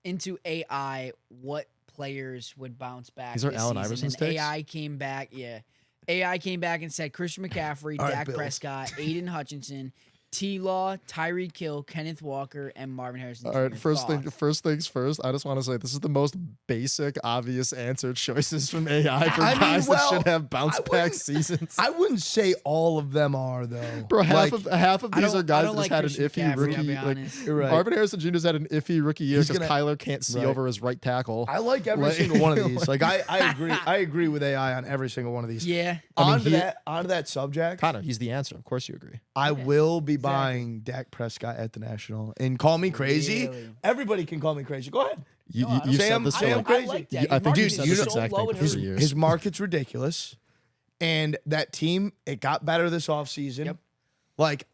into AI what players would bounce back. These are this Allen season. Iverson's And takes? AI came back. Yeah, AI came back and said Christian McCaffrey, All right, Dak Bills. Prescott, Aiden Hutchinson, T-Law, Tyreek Hill, Kenneth Walker, and Marvin Harrison. All right, Jr. first Thoughts? things first. I just want to say this is the most basic, obvious answer choices from AI for I mean, guys well, that should have bounce I back wouldn't- seasons. I wouldn't say all of them are though. Bro, half Like, of I these don't- are I guys don't that just like had Christian an iffy McCaffrey, rookie. I'll be Like, honest. You're right. Marvin Harrison Jr.'s had an iffy rookie year He's because gonna- Kyler can't see Right. over his right tackle. I like every Like- single one of these. Like I agree. I agree with AI on every single one of these. Yeah. Onto that subject. Connor, he's the answer. Of course you agree. I will be exactly. buying Dak Prescott at the National. And call me crazy. Really? Everybody can call me crazy. Go ahead. You, No, I don't- you've Sam- said this Sam for I like, crazy. like You- that. I think you His said market this is exact so thing low for in three his- years. His market's ridiculous. And that team, it got better this offseason. Yep. Like,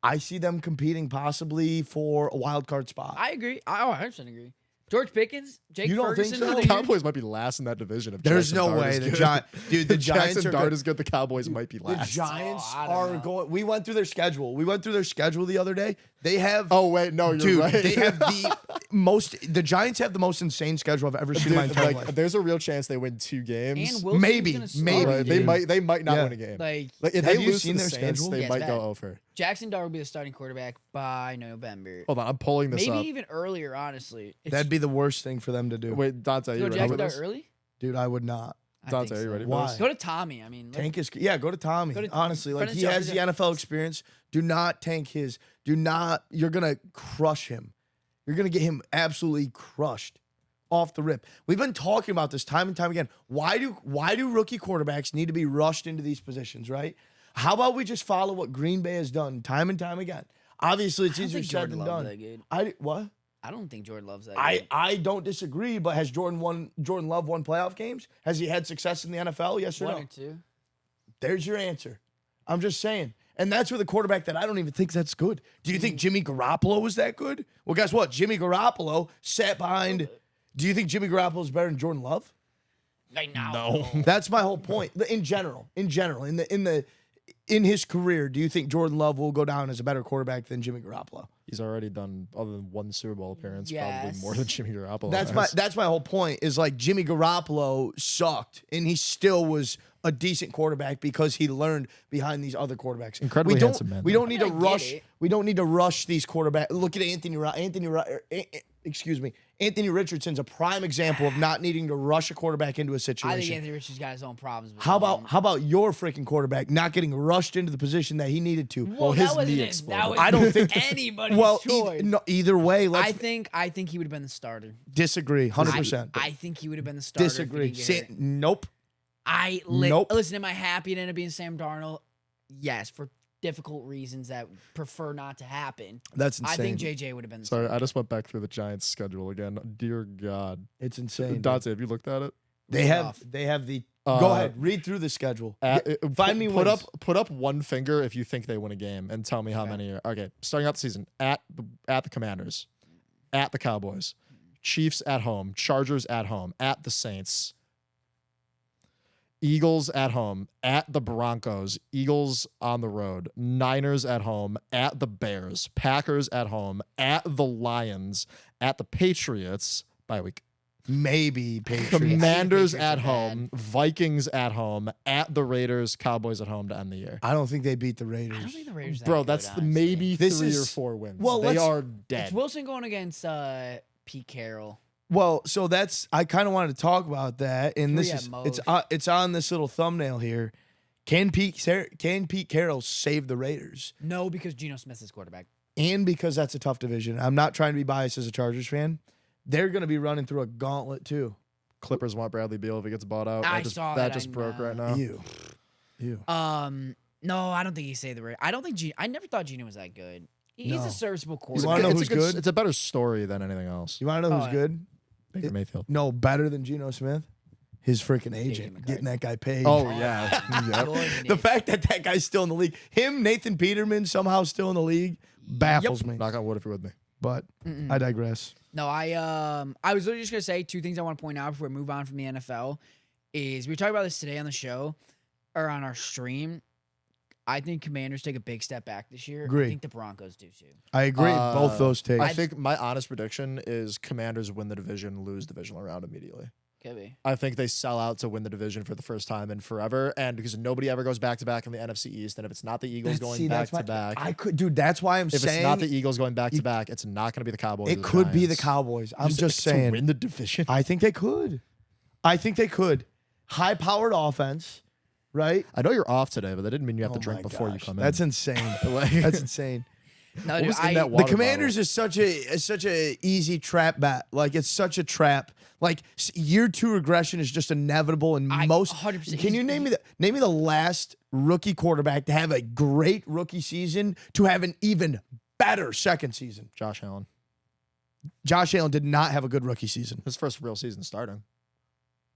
I see them competing possibly for a wild card spot. I agree. I 100% agree. George Pickens, Jake You don't think Ferguson. so? another The year? Cowboys might be last in that division. If There's Jackson no Dart way is the good. Giants, dude. The If Giants Jackson are Dart good. is good. The Cowboys might be The last. Giants I don't are know. going. We went through their schedule. The other day. They have. Oh wait, no, you're dude, right. they have the most. The Giants have the most insane schedule I've ever seen in my Dude, entire like, life. there's a real chance they win 2 games. And Wilson's Maybe, gonna start. maybe. Right, they dude. might not Yeah. win a game. Like Like if Have they you lose seen to the their Saints, schedule? they Yeah, it's might bad. go over. Jackson Dart will be the starting quarterback by November. Hold on, I'm pulling this Maybe up. even earlier, honestly. That'd be the worst thing for them to do. Wait, Dante, you Go ready Jackson for Dart this? early? Dude, I would not. I Dante, think are you so. ready for Why? this? Go to Tommy. I mean, Tank is go to Tommy. Go to- Honestly, like Brennan he has the Jefferson- NFL experience. Do not tank his. Do not. You're gonna crush him. You're gonna get him absolutely crushed off the rip. We've been talking about this time and time again. Why do rookie quarterbacks need to be rushed into these positions? Right? How about we just follow what Green Bay has done time and time again? Obviously, it's I don't easier think said Jordan than Love's done. that good. What? I don't think Jordan loves that. good. I don't disagree, but has Jordan Love won playoff games? Has he had success in the NFL? Yes or One no? or two. There's your answer. I'm just saying. And that's with a quarterback that I don't even think that's good. Do you think Jimmy Garoppolo was that good? Well, guess what? Jimmy Garoppolo sat behind. Do you think Jimmy Garoppolo is better than Jordan Love? Like no. That's my whole point. In general, in his career, do you think Jordan Love will go down as a better quarterback than Jimmy Garoppolo? He's already done, other than 1 Super Bowl appearance, Yes. probably more than Jimmy Garoppolo. That's my whole point. Is like Jimmy Garoppolo sucked, and he still was a decent quarterback because he learned behind these other quarterbacks. Incredibly we don't, handsome man. We don't need I to mean, I get rush. it. We don't need to rush these quarterbacks. Look at Anthony Richardson's a prime example of not needing to rush a quarterback into a I think situation. Anthony Richards got his own problems. With How him. about your freaking quarterback not getting rushed into the position that he needed to? Well, his that wasn't knee it. exploded. That was I don't think anybody's Well, choice. either way, I let's think he would have been the starter. disagree. 100%. I think he would have been the starter. if he Disagree. didn't get hurt. Nope. Nope. Listen, am I happy it ended up being Sam Darnold? Yes, for difficult reasons that prefer not to happen. That's insane. I think JJ would have been the Sorry, same. I just went back through the Giants' schedule again. Dear God. It's insane. Dante, have you looked at it? They have the. Go ahead, read through the schedule. Find me put wins. up one finger if you think they win a game, and tell me how many are. Okay, starting out the season at the Commanders, at the Cowboys, Chiefs at home, Chargers at home, at the Saints, Eagles at home, at the Broncos, Eagles on the road, Niners at home, at the Bears, Packers at home, at the Lions, at the Patriots, bye week. Maybe Patriots. Commanders Patriots at are home, Vikings at home, at the Raiders, Cowboys at home to end the year. I don't think they beat the I Raiders. don't think the Raiders. Bro, that that's good, maybe This 3 or is- 4 wins. well, they let's- are It's dead. Wilson going against Pete Carroll. Well, so I kind of wanted to talk about that, and this Three is at it's on this little thumbnail here. Can Pete Carroll save the Raiders? No, because Geno Smith is quarterback. And because that's a tough division. I'm not trying to be biased as a Chargers fan. They're going to be running through a gauntlet too. Clippers want Bradley Beal if he gets bought out. I That just, saw that that, just I broke know. right now. You. No, I don't think he saved the Raiders. I don't think I never thought Geno was that good. He's No. a serviceable You quarterback. wanna know it's who's a good? good? It's a better story than anything else. You want to know Oh, who's yeah. good? Baker Mayfield. No, better than Geno Smith. His freaking agent McCarthy. getting that guy paid. Oh yeah. Yep. Goodness. The fact that guy's still in the league, him, Nathan Peterman, somehow still in the league, baffles me. Knock on wood if you're with me. But I digress. No, I was literally just gonna say 2 things I want to point out before we move on from the NFL. Is we were talking about this today on the show or on our stream. I think Commanders take a big step back this year. Agree. I think the Broncos do too. I agree. Both those takes. I think my honest prediction is Commanders win the division, lose divisional round immediately. Could be. I think they sell out to win the division for the first time in forever, and because nobody ever goes back to back in the NFC East, and if it's not the Eagles going back to back, Dude, that's why I'm if saying it's not the Eagles going back to back, it's not going to be the Cowboys. it or could be the Giants. Cowboys. I'm just to saying. win the division. I think they could. High-powered offense, right? I know you're off today, but that didn't mean you have to Oh drink my before you gosh, come in. That's insane. Like- That's insane. No, What dude, was in that The water Commanders bottle? is such a easy trap bet. Like it's such a trap. Like year 2 regression is just inevitable in most. 100%. Can you name me the last rookie quarterback to have a great rookie season to have an even better second season? Josh Allen. Josh Allen did not have a good rookie season. His first real season starting.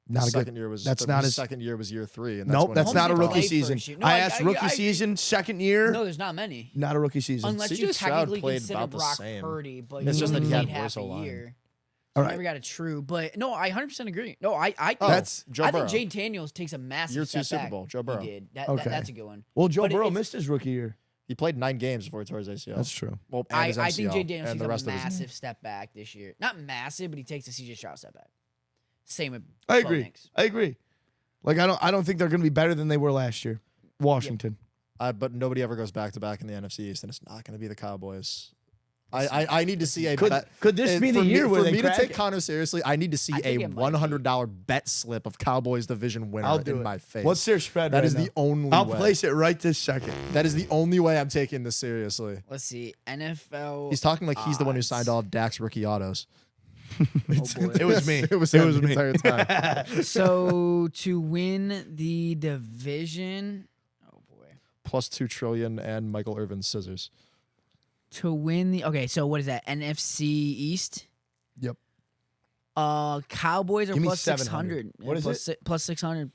Not His a second good. year was That's his not his. second year was year 3. And Nope, when that's he not a Holmes rookie played season. first year. No, I I- asked I- rookie I- season, second year. No, there's not many. Not a rookie season. Unless CJ you Stroud technically played consider about the Brock same. Purdy, but It's he just that he played had half worse a O-line. year. All So right. never got a true, but no, I 100% agree. No, I think That's Joe I Burrow. think Jane Daniels takes a massive Year 2 step Super back. Bowl, Joe Burrow. He did. Okay. That's a good one. Well, Joe But Burrow it's- missed his rookie year. He played 9 games before he tore his ACL. That's true. Well, and his I think MCL, Jay Daniels and takes the rest a of his massive step back this year. Not massive, but he takes a CJ Stroud step back. Same with I Bo agree. Nix. I agree. Like I don't think they're going to be better than they were last year. Washington. But nobody ever goes back to back in the NFC East, and it's not going to be the Cowboys. I need to see a bet. Could this be the for year me, where for they me to crack take it? Connor seriously? I need to see I a think it might be. $100 bet slip of Cowboys division winner I'll do in it. my face. What's their spread? That right is now? the only I'll way. place it right this second. That is the only way I'm taking this seriously. Let's see. NFL. He's talking like he's the one who odds. signed all of Dak's rookie autos. boy. It was me. It was It him was the me. entire time. So to win the division, oh boy. Plus 2 trillion and Michael Irvin's scissors. To win the so what is that? NFC East? Yep. Cowboys are Give me plus 700. 600. What is plus it? Plus 600.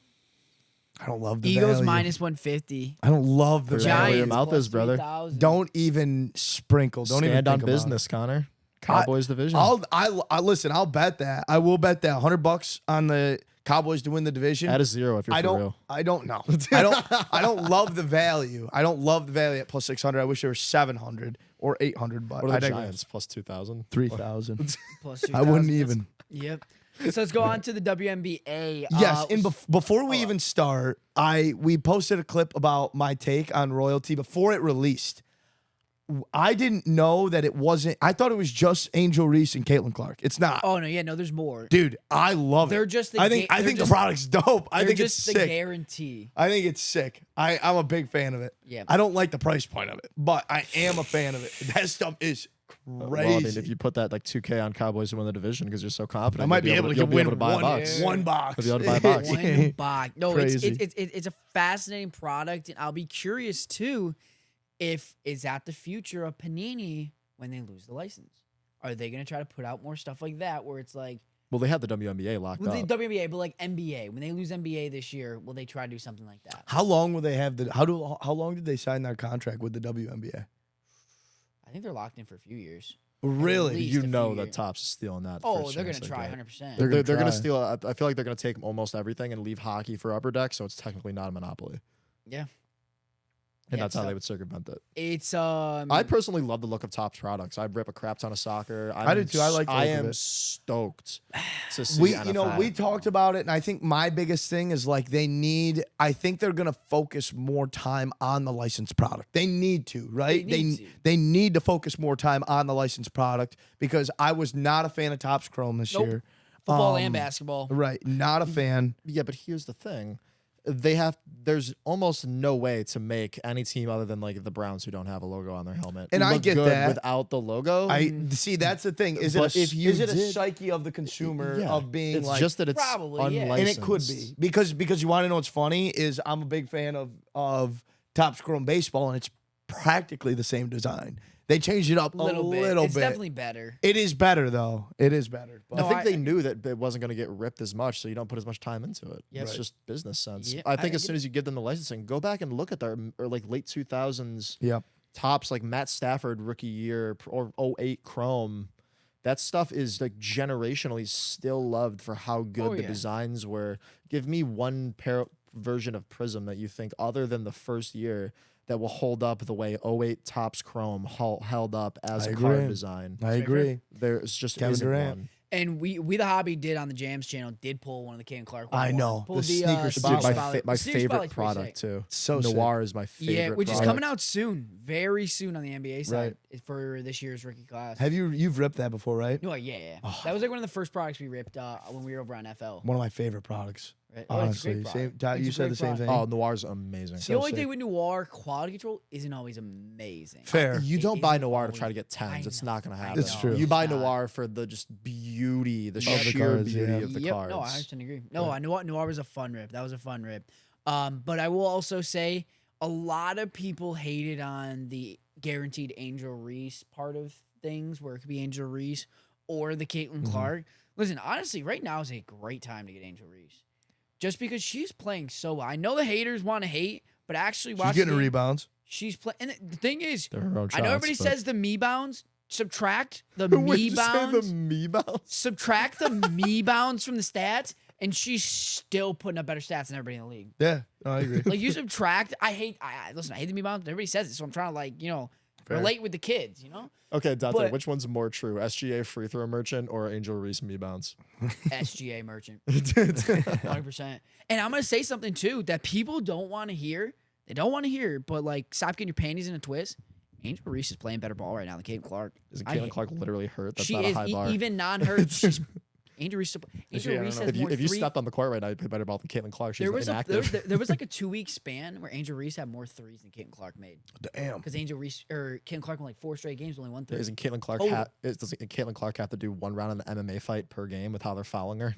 I don't love the Eagles value. minus 150. I don't love the Put it where value. your Giants mouth plus is, brother. 3,000. Don't even sprinkle. Don't even Stand on think about it. business, Connor. Cowboys division. I listen. I'll bet that. I will bet that $100 on the Cowboys to win the division. Add a 0 if you're I for don't. real. I don't know. I don't love the value. I don't love the value at plus 600. I wish there was 700 or 800. But What are I the digress. Giants? Plus 2,000? 3,000. Plus I wouldn't 2,000. even. Yep. So let's go on to the WNBA. Yes, and before we even start, we posted a clip about my take on royalty before it released. I didn't know that it wasn't. I thought it was just Angel Reese and Caitlin Clark. It's not. Oh no, no, there's more. Dude, I love They're it. just the I think they're the just- product's dope. I They're think it's just the sick. guarantee. I think it's sick. I'm a big fan of it. Yeah. I don't like the price point of it, but I am a fan of it. That stuff is Crazy. Well, I mean, if you put that like 2K on Cowboys to win the division because you're so confident, I might be able to you'll be able win to buy a box. one box. You'll be able to buy a box. One box. No, Crazy. it's a fascinating product, and I'll be curious too if is that the future of Panini when they lose the license. Are they going to try to put out more stuff like that where it's like, Well, they had the WNBA locked with up. the WNBA, but like NBA, when they lose NBA this year, will they try to do something like that? How long will they have how long did they sign their contract with the WNBA? I think they're locked in for a few years. Really? least You a know few that years. Topps is stealing that. Oh, first they're going chance to they try get. 100%. They're They're gonna going to try. steal. I feel like they're going to take almost everything and leave hockey for Upper Deck, so it's technically not a monopoly. Yeah. And Yeah, that's how so- they would circumvent it. It's I personally love the look of Topps products. I rip a crap ton of soccer. I do too. I like the I look of am it. stoked to see We NFL. we talked about it, and I think my biggest thing is like I think they're gonna focus more time on the licensed product. They need to, right? They need to. They need to focus more time on the licensed product because I was not a fan of Topps Chrome this Nope. year. football and basketball. Right, not a fan. Yeah, but here's the thing. There's almost no way to make any team other than like the Browns who don't have a logo on their helmet. And I look get good that. without the logo. I see. That's the thing. Is But if you is it a did- psyche of the consumer Yeah, of being it's like just that it's Probably, yeah. unlicensed. and it could be because you want to know what's funny is I'm a big fan of Topps Chrome baseball and it's practically the same design. They changed it up a little bit. It's definitely better. It is better though. It is better. But No, I think I- they knew that it wasn't going to get ripped as much, so you don't put as much time into it. Yep. It's Right. just business sense. Yeah, I think I as soon as you give them the licensing, go back and look at their or like late 2000s yeah, tops, like Matt Stafford rookie year or 08 Chrome. That stuff is like generationally still loved for how good Oh, the yeah. designs were. Give me one version of Prism that you think, other than the first year, that will hold up the way 08 Topps Chrome held up as I a card agree. design. I agree. There's just Kevin isn't Durant. one. And we the hobby did on the Jams channel did pull one of the Cam Clark. I ones. know. Pulled The sneaker Sneaker spotlight. Dude, Spotlight. my Sneaker favorite Spotlight's pretty product sick. too. So sick. Noir is my favorite. Yeah, which is product. coming out soon, very soon on the NBA side for this year's rookie class. you've ripped that before, right? No, yeah. That was like one of the first products we ripped when we were over on FL. One of my favorite products. Right? Oh, it's a Honestly, great product. same. It's You a said great the same product. thing. Oh, Noir's amazing. The only sick. thing with Noir, quality control isn't always amazing. Fair. You It don't buy isn't Noir to always- try to get I tens. It's know, not going to I happen. It's true. You It's buy not. Noir for the just beauty, the Of sheer the cards, beauty yeah. of the Yep, cards. no, I 100% agree. No, I know Noir was a fun rip. That was a fun rip. But I will also say a lot of people hated on the guaranteed Angel Reese part of things, where it could be Angel Reese or the Caitlin Clark. Listen, honestly, right now is a great time to get Angel Reese, just because she's playing so well. I know the haters want to hate, but actually, She's watch getting the game. rebounds. She's playing. And the thing is, They're her own I know shots, everybody but- says the me bounds. Subtract the Wait, me you say bounds. the me bounds? Subtract the me bounds from the stats, and she's still putting up better stats than everybody in the league. Yeah, no, I agree. Like, you subtract. I hate the me bounds. Everybody says it, so I'm trying to relate with the kids. Okay, Dante, But- which one's more true? SGA free throw merchant or Angel Reese me bounce? SGA merchant, 100%. And I'm gonna say something too that people don't want to hear. They don't want to hear, but like, stop getting your panties in a twist. Angel Reese is playing better ball right now than Caitlin Clark. Isn't I Caitlin hate- Clark literally hurt? That's She not a is high bar. even non-hurt. She's Angel Reese. She- I Angel don't Reese know. has more If you three. stepped on the court right now, you'd play better ball than Caitlin Clark. She's There was inactive. there was like a 2-week span where Angel Reese had more threes than Caitlin Clark made, Damn. because Angel Reese or Caitlin Clark won like 4 straight games, only 1 3. Isn't Caitlin Clark Oh. doesn't Caitlin Clark have to do one round in the MMA fight per game with how they're fouling her?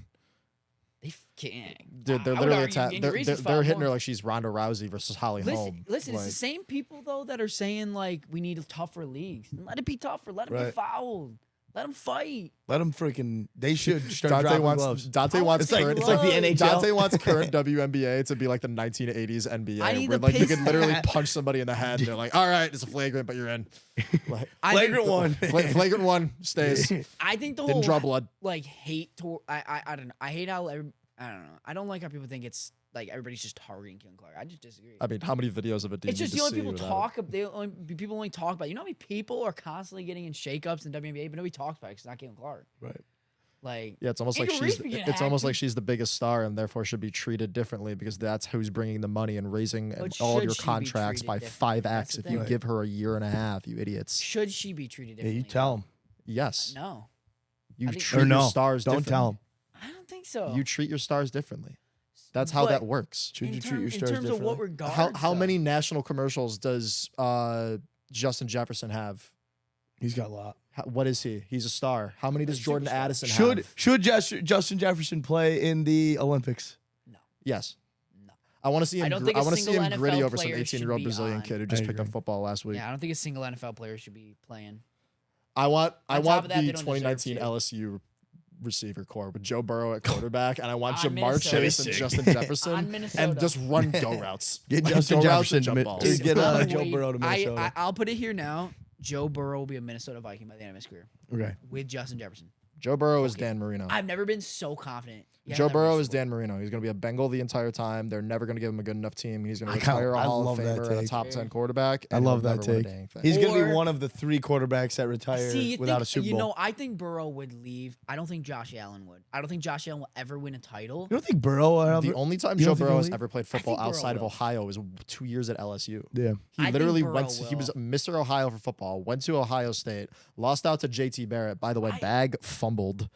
They can't. Dude, they're I would literally argue Angel they're, Reese they're, is they're fouled hitting her more. like she's Ronda Rousey versus Holly Holm. Listen, it's Like, the same people though that are saying like we need tougher leagues. Let it be tougher. Let them get Right. fouled. Let them fight. Let them freaking. They should start Dante dropping wants gloves. Dante Oh, wants it's like- current it's like the NHL. Dante wants current WNBA to be like the 1980s NBA, I need where the like you piss- could literally punch somebody in the head and they're like, "All right, it's a flagrant, but you're in." Like, I Flagrant think, one. flagrant one stays. I think the Didn't whole draw blood. like hate to I don't know. I hate how I don't know. I don't like how people think it's like everybody's just targeting Caitlin Clark. I just disagree. I mean, how many videos of it do you It's need just to the only see people without it? people only talk about. You know how many people are constantly getting in shakeups in WNBA, but nobody talks about it because it's not Caitlin Clark. Right. Like, Yeah, it's almost like Angel she's Reese be getting it's almost hacked. like she's the biggest star and therefore should be treated differently because that's who's bringing the money and raising But all of should your she be contracts treated by differently? 5x That's if the you thing. give her a year and a half, you idiots. should she be treated Yeah, differently? you tell them. Yes. No, You I think- treat Or no. your stars Don't differently. tell them. I don't think so. You treat your stars differently. That's how But that works. Should you in, treat your in stars terms of what differently? regards? How though? many national commercials does Justin Jefferson have? He's got a lot. What is he? He's a star. How many does Jordan Addison have? Should Justin Jefferson play in the Olympics? No. Yes. No. I want to see him. I don't think a I want to see him single gritty NFL over some player should 18-year-old be Brazilian on. kid who just I picked up agree. football last week. Yeah, I don't think a single NFL player should be playing. I want On top of that, the they don't 2019 deserve to. LSU receiver core with Joe Burrow at quarterback, and I want On Jamar Minnesota. Chase and Justin Jefferson On Minnesota. and just run go routes. Get Like, Justin go routes Jefferson and to jump Mi- balls. Dude, get I'm Joe waiting- Burrow to Minnesota. I'll put it here now. Joe Burrow will be a Minnesota Viking by the end of his career Okay. with Justin Jefferson. Joe Burrow is Dan Marino. I've never been so confident. He Joe hasn't ever Burrow been is so- Dan Marino. He's going to be a Bengal the entire time. They're never going to give him a good enough team. He's going to I kinda- retire a I Hall of love that Famer and a take. top 10 quarterback. I and love he'll that never win a take. dang thing. He's going to be Or- one of the 3 quarterbacks that retire See, without a Super Bowl. You know, I think Burrow would leave. I don't think Josh Allen would. I don't think Josh Allen will ever win a title. You don't think Burrow will ever? The only time You Joe don't think Burrow he'll has leave? ever played think football Burrow outside of will. Ohio was 2 years at LSU. Yeah. I He think literally Burrow went. He was Mr. Ohio for football. Went to Ohio State. Lost out to JT Barrett. By the way, bag fumbled,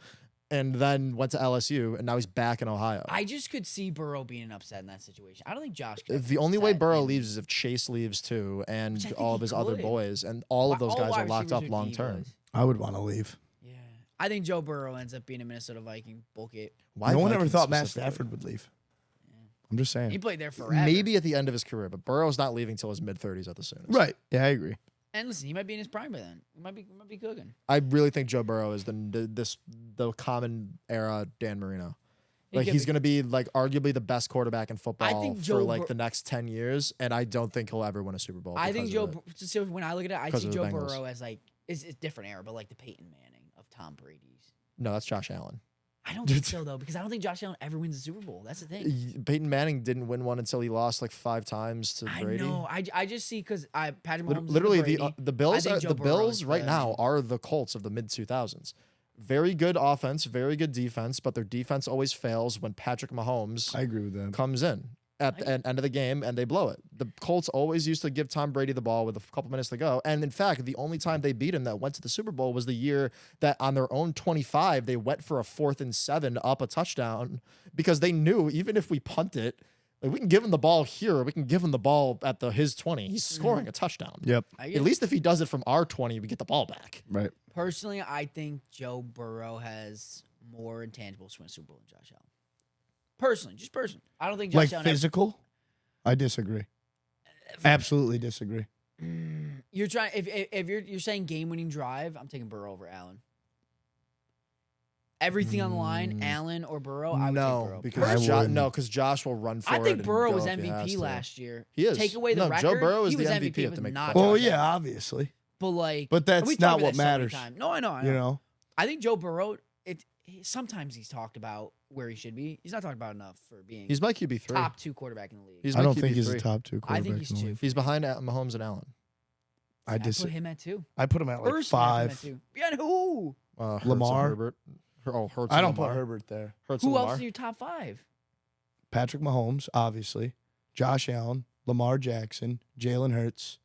and then went to LSU, and now he's back in Ohio. I just could see Burrow being upset in that situation. I don't think Josh. Could The only way upset Burrow in- leaves is if Chase leaves too, and Which I think all of he his other could. boys, and all of those All guys wide are locked receivers up are long term. divas. I would want to leave. Yeah, I think Joe Burrow ends up being a Minnesota Viking. Book it. No one ever Vikings thought Matt specifically? Stafford would leave. I'm just He saying. played there forever. Maybe at the end of his career, but Burrow's not leaving till his mid-30s at the soonest. Right. Yeah, I agree. And listen, he might be in his prime by then. He might be cooking. I really think Joe Burrow is the common era Dan Marino. He Like could he's be. going to be like arguably the best quarterback in football think for Joe like Bur- the next 10 years, and I don't think he'll ever win a Super Bowl. I think because Joe. of it. So when I look at it, I Because see of the Joe Bengals. Burrow as like it's a different era, but like the Peyton Manning of Tom Brady's. No, that's Josh Allen. I don't think so though, because I don't think Josh Allen ever wins a Super Bowl. That's the thing. Peyton Manning didn't win one until he lost like 5 times to I Brady. know. I just see because Patrick Mahomes. Literally, Brady. the Bills, think Joe the Burrow Bills is right the- now are the Colts of the mid 2000s. Very good offense, very good defense, but their defense always fails when Patrick Mahomes I agree with that. comes in at the end of the game and they blow it. The Colts always used to give Tom Brady the ball with a couple minutes to go. And in fact, the only time they beat him that went to the Super Bowl was the year that on their own 25, they went for a 4th and 7 up a touchdown because they knew even if we punt it, like we can give him the ball here, or we can give him the ball at his 20. He's scoring a touchdown. Yep. At least if he does it from our 20, we get the ball back. Right. Personally, I think Joe Burrow has more intangibles to win a Super Bowl than Josh Allen. Personally, just personally, I don't think Josh Like Allen. physical? I disagree. Absolutely disagree. You're trying if you're saying game winning drive, I'm taking Burrow over Allen. Everything on the line, Allen or Burrow, I would take Burrow. because I because Josh will run for I it. think and Burrow go was if he has MVP to. last year. He is. Take away the No, record. Joe Burrow is he the was MVP MVP of with the make not playoffs. Well, Josh yeah, Allen. obviously. But like, But that's we've not talked about what that so many matters. times. No, I know. You know? I think Joe Burrow. Sometimes he's talked about where he should be. He's not talked about enough for being He's my QB3. top 2 quarterback in the league. He's I my don't think he's QB3. a top 2 quarterback. I think he's in the 2. league. He's behind Mahomes and Allen. I put dis- him at 2. I put him at like Personally, I put him 5. at 2. Behind who? Hurts Lamar? and Herbert. Hurts I and don't put Lamar. Herbert there. Hurts Who and else Lamar. is your top 5? Patrick Mahomes, obviously. Josh Allen, Lamar Jackson, Jalen Hurts.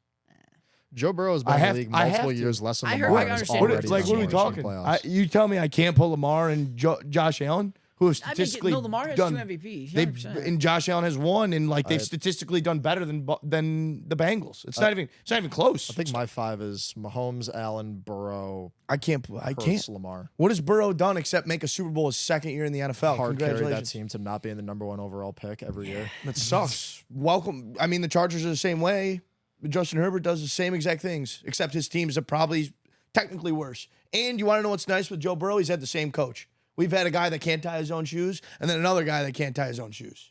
Joe Burrow has been I in have- the league I have multiple to. years less than I heard- Lamar. I and is understand What, already like, what are we done talking? playoffs. You tell me I can't put Lamar and Josh Allen, who have statistically no, Lamar has done. 2 MVPs. They 100%. and Josh Allen has 1, and like they've I- statistically done better than the Bengals. It's not even close. I think my 5 is Mahomes, Allen, Burrow, I can't. Hurts, Lamar. What has Burrow done except make a Super Bowl his 2nd year in the NFL? Hard carry that Congratulations. team to not being the number 1 overall pick every year. That sucks. Welcome. I mean, the Chargers are the same way. Justin Herbert does the same exact things, except his teams are probably technically worse. And you want to know what's nice with Joe Burrow? He's had the same coach. We've had a guy that can't tie his own shoes, and then another guy that can't tie his own shoes.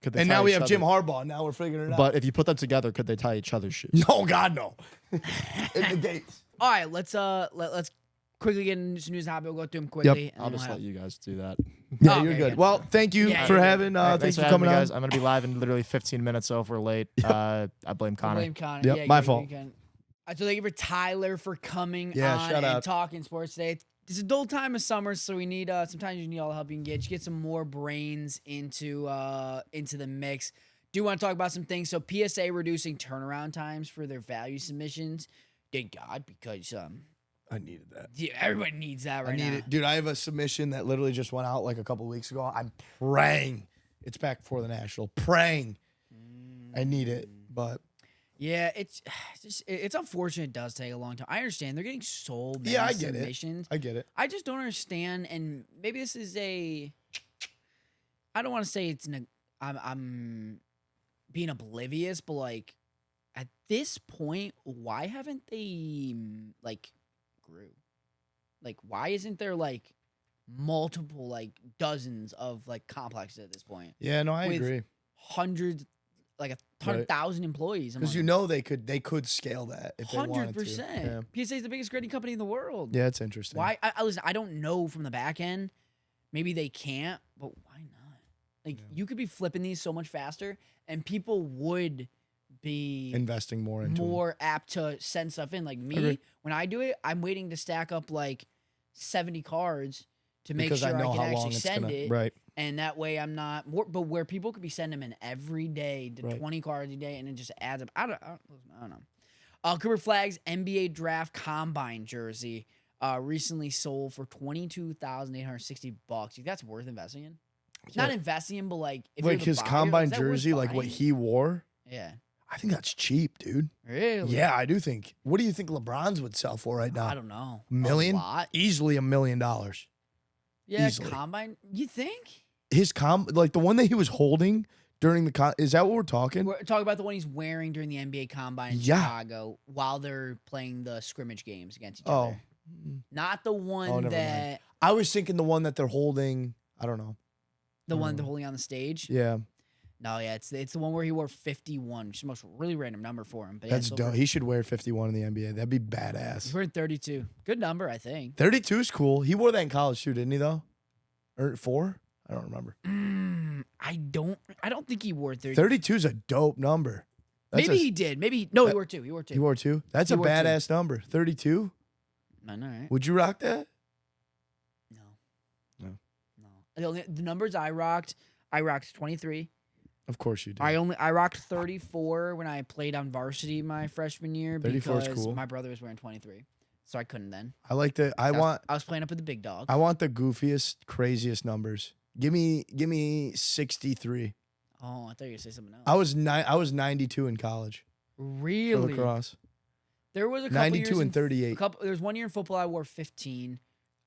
Could they And tie now we each have Jim other? Harbaugh. Now we're figuring it out. But if you put them together, could they tie each other's shoes? No, God, no. It negates. All right, let's quickly get into some news and hobby. We'll go through them quickly. and I'll then just we'll let have- you guys do that. Yeah, Oh, you're okay, good. yeah. Well, thank you Yeah, for you're good. having. Thanks for having coming me, on. guys. I'm going to be live in literally 15 minutes, so if we're late, I blame Connor. Blame Connor. Yep, Yeah, my good fault. weekend. So thank you for Tyler for coming Yeah, on shout and out. talking sports today. It's a dull time of summer, so we need sometimes you need all the help you can get. Just get some more brains into the mix. Do want to talk about some things. So PSA reducing turnaround times for their value submissions. Thank God, because I needed that. yeah, everybody needs that I right need now. it, dude. I have a submission that literally just went out like a couple weeks ago. I'm praying it's back before the national. Praying. I need it, but Yeah, it's unfortunate. It does take a long time. I understand they're getting so many Yeah, I get submissions. I get it. I just don't understand, and maybe this is I don't want to say I'm being oblivious, but like at this point, why haven't they like grew? Like, why isn't there like multiple, like dozens of like complexes at this point? Yeah, no, I With agree. Hundreds, like 100,000 employees. Because they could scale that if they wanted to. 100%. PSA is the biggest grading company in the world. Yeah, it's interesting. Why? Listen, I don't know from the back end. Maybe they can't, but why not? Like, you could be flipping these so much faster, and people would be investing more into them. apt to send stuff in. Like me, Agree. when I do it, I'm waiting to stack up like 70 cards to make Because sure I I know can how long actually it's send gonna it. right. And that way I'm not more, but where people could be sending them in every day to Right. 20 cards a day, and it just adds up. I don't know. Cooper Flag's NBA Draft Combine jersey recently sold for $22,860. You think that's worth investing in? Not investing in, but like if Like you're the his buyer, combine is that worth jersey, like what buying? he wore. Yeah. I think that's cheap, dude. Really? Yeah, I do think. What do you think LeBron's would sell for right now? I don't know. Million? A lot? Easily $1 million. Yeah, Easily. combine. You think? His like the one that he was holding during the is that what we're talking? We're talking about the one he's wearing during the NBA Combine in Yeah. Chicago while they're playing the scrimmage games against each Oh. other. Not the one never mind. that I was thinking the one that they're holding. I don't know. the one they're holding on the stage. Yeah, No, yeah, it's the one where he wore 51, which is the most really random number for him. But that's yeah, dope. He should wear 51 in the NBA. That'd be He's badass. wearing 32. Good number, I think. 32 is cool. He wore that in college too, didn't he? Though, or 4? I don't remember. I don't think he wore 30. 32 is a dope number. That's Maybe he did. Maybe he wore 2. He wore 2. He wore 2. That's He a wore 2. badass number. 32. I know, right? Would you rock that? No. No. The numbers I rocked 23. Of course you do. I rocked 34 when I played on varsity my freshman year 34 is because cool. my brother was wearing 23, so I couldn't then. I like the. I was playing up with the big dog. I want the goofiest, craziest numbers. Give me 63. Oh, I thought you were gonna say something else. I was 92 in college for Really? lacrosse. There was a couple 92 years and 38. There's 1 year in football I wore 15.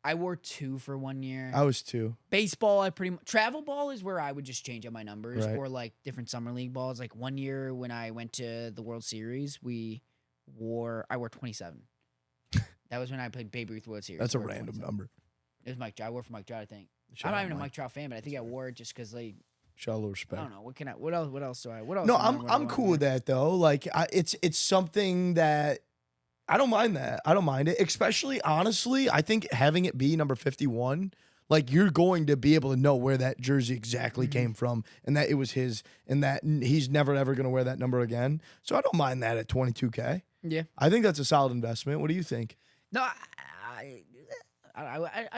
I wore 2 for 1 year. I was 2. Baseball, I pretty much travel ball is where I would just change up my numbers, Right. or like different summer league balls. Like 1 year when I went to the World Series, I wore 27. That was when I played Babe Ruth World Series. That's a I wore random 27. number. It was Mike Trout. I wore for Mike Trout, I think. Shout I'm not out even a Mike. Mike Trout fan, but I think I wore it just because like Shout out a little I respect. don't know what else do I what else? No, am I I'm cool with that though. Like it's something that I don't mind that. I don't mind it. Especially honestly, I think having it be number 51, like you're going to be able to know where that jersey exactly came from and that it was his and that he's never ever going to wear that number again. So I don't mind that at 22K. Yeah. I think that's a solid investment. What do you think? No, I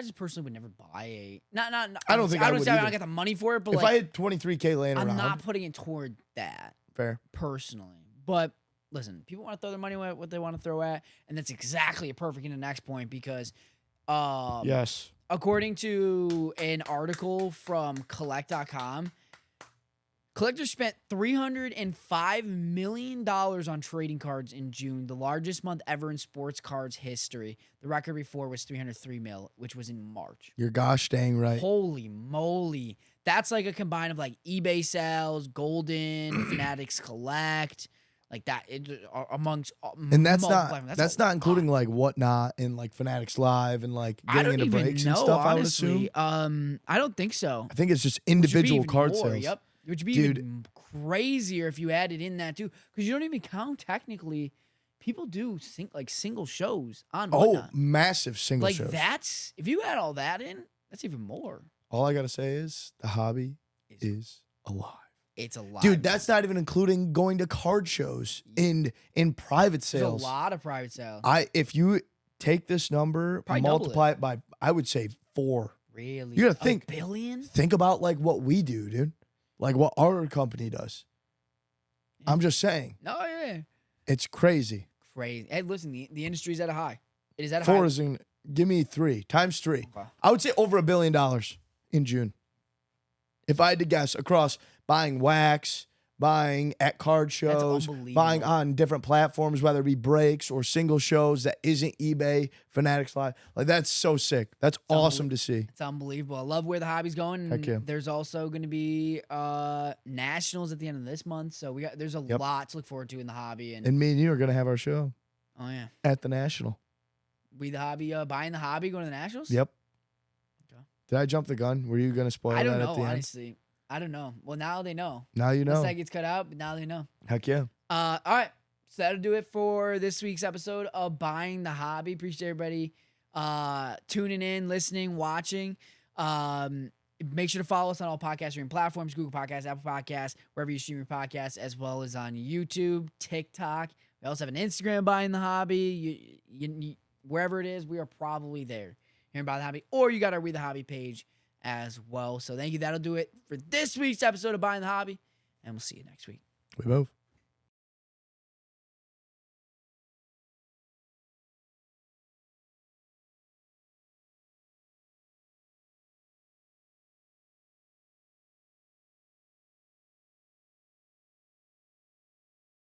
just personally would never buy a not. I don't think I would say I either. don't get the money for it, but If like I had 23K laying I'm around, not putting it toward that fair. personally. But listen, people want to throw their money at what they want to throw at, and that's exactly a perfect in the next point because, Yes. according to an article from Collect.com, collectors spent $305 million on trading cards in June, the largest month ever in sports cards history. The record before was $303 million, which was in March. You're gosh dang right. Holy moly. That's like a combine of like eBay sales, Golden, Fanatics Collect, like that amongst And that's multiple not platforms. that's a not lot. including like Whatnot and like Fanatics Live and like I getting don't into even breaks know, and stuff. honestly. I would assume. I don't think so. I think it's just Which would be individual even card more, sales. Yep. Which would be Dude. even crazier if you added in that too, because you don't even count technically. People do single shows on Oh, Whatnot. massive single Like shows. that's if you add all that in, that's even more. All I gotta say is the hobby is alive. It's a lot, Dude, that's not even including going to card shows in private There's sales. a lot of private sales. If you take this number, Probably double multiply it by, I would say 4. Really? You gotta think. $1 billion? Think about like what we do, dude. Like what our company does. Yeah. I'm just saying. No, yeah. It's crazy. Crazy. Hey, listen, the industry's at a high. It is at a 4 high. is in, give me 3 times 3. Okay. I would say over $1 billion in June. If I had to guess across buying wax, buying at card shows, unbelievable. buying on different platforms, whether it be breaks or single shows that isn't eBay, Fanatics Live. Like, that's so sick. That's awesome to see. It's unbelievable. I love where the hobby's going. Heck yeah. There's also going to be nationals at the end of this month, so there's a lot to look forward to in the hobby. And me and you are going to have our show. Oh yeah, at the National. We the Hobby, buying the hobby, going to the Nationals. Yep. Okay. Did I jump the gun? Were you going to spoil that I don't at know, the end? honestly. I don't know. Well, now they know. Now you know. This side gets cut out, but now they know. Heck yeah. All right. So that'll do it for this week's episode of Buying the Hobby. Appreciate everybody tuning in, listening, watching. Make sure to follow us on all podcast streaming platforms, Google Podcasts, Apple Podcasts, wherever you stream your podcasts, as well as on YouTube, TikTok. We also have an Instagram, Buying the Hobby. You, wherever it is, we are probably there. Here in Buying the Hobby. Or you got our We the Hobby page as well. So thank you. That'll do it for this week's episode of Buying the Hobby. And we'll see you next week. We move.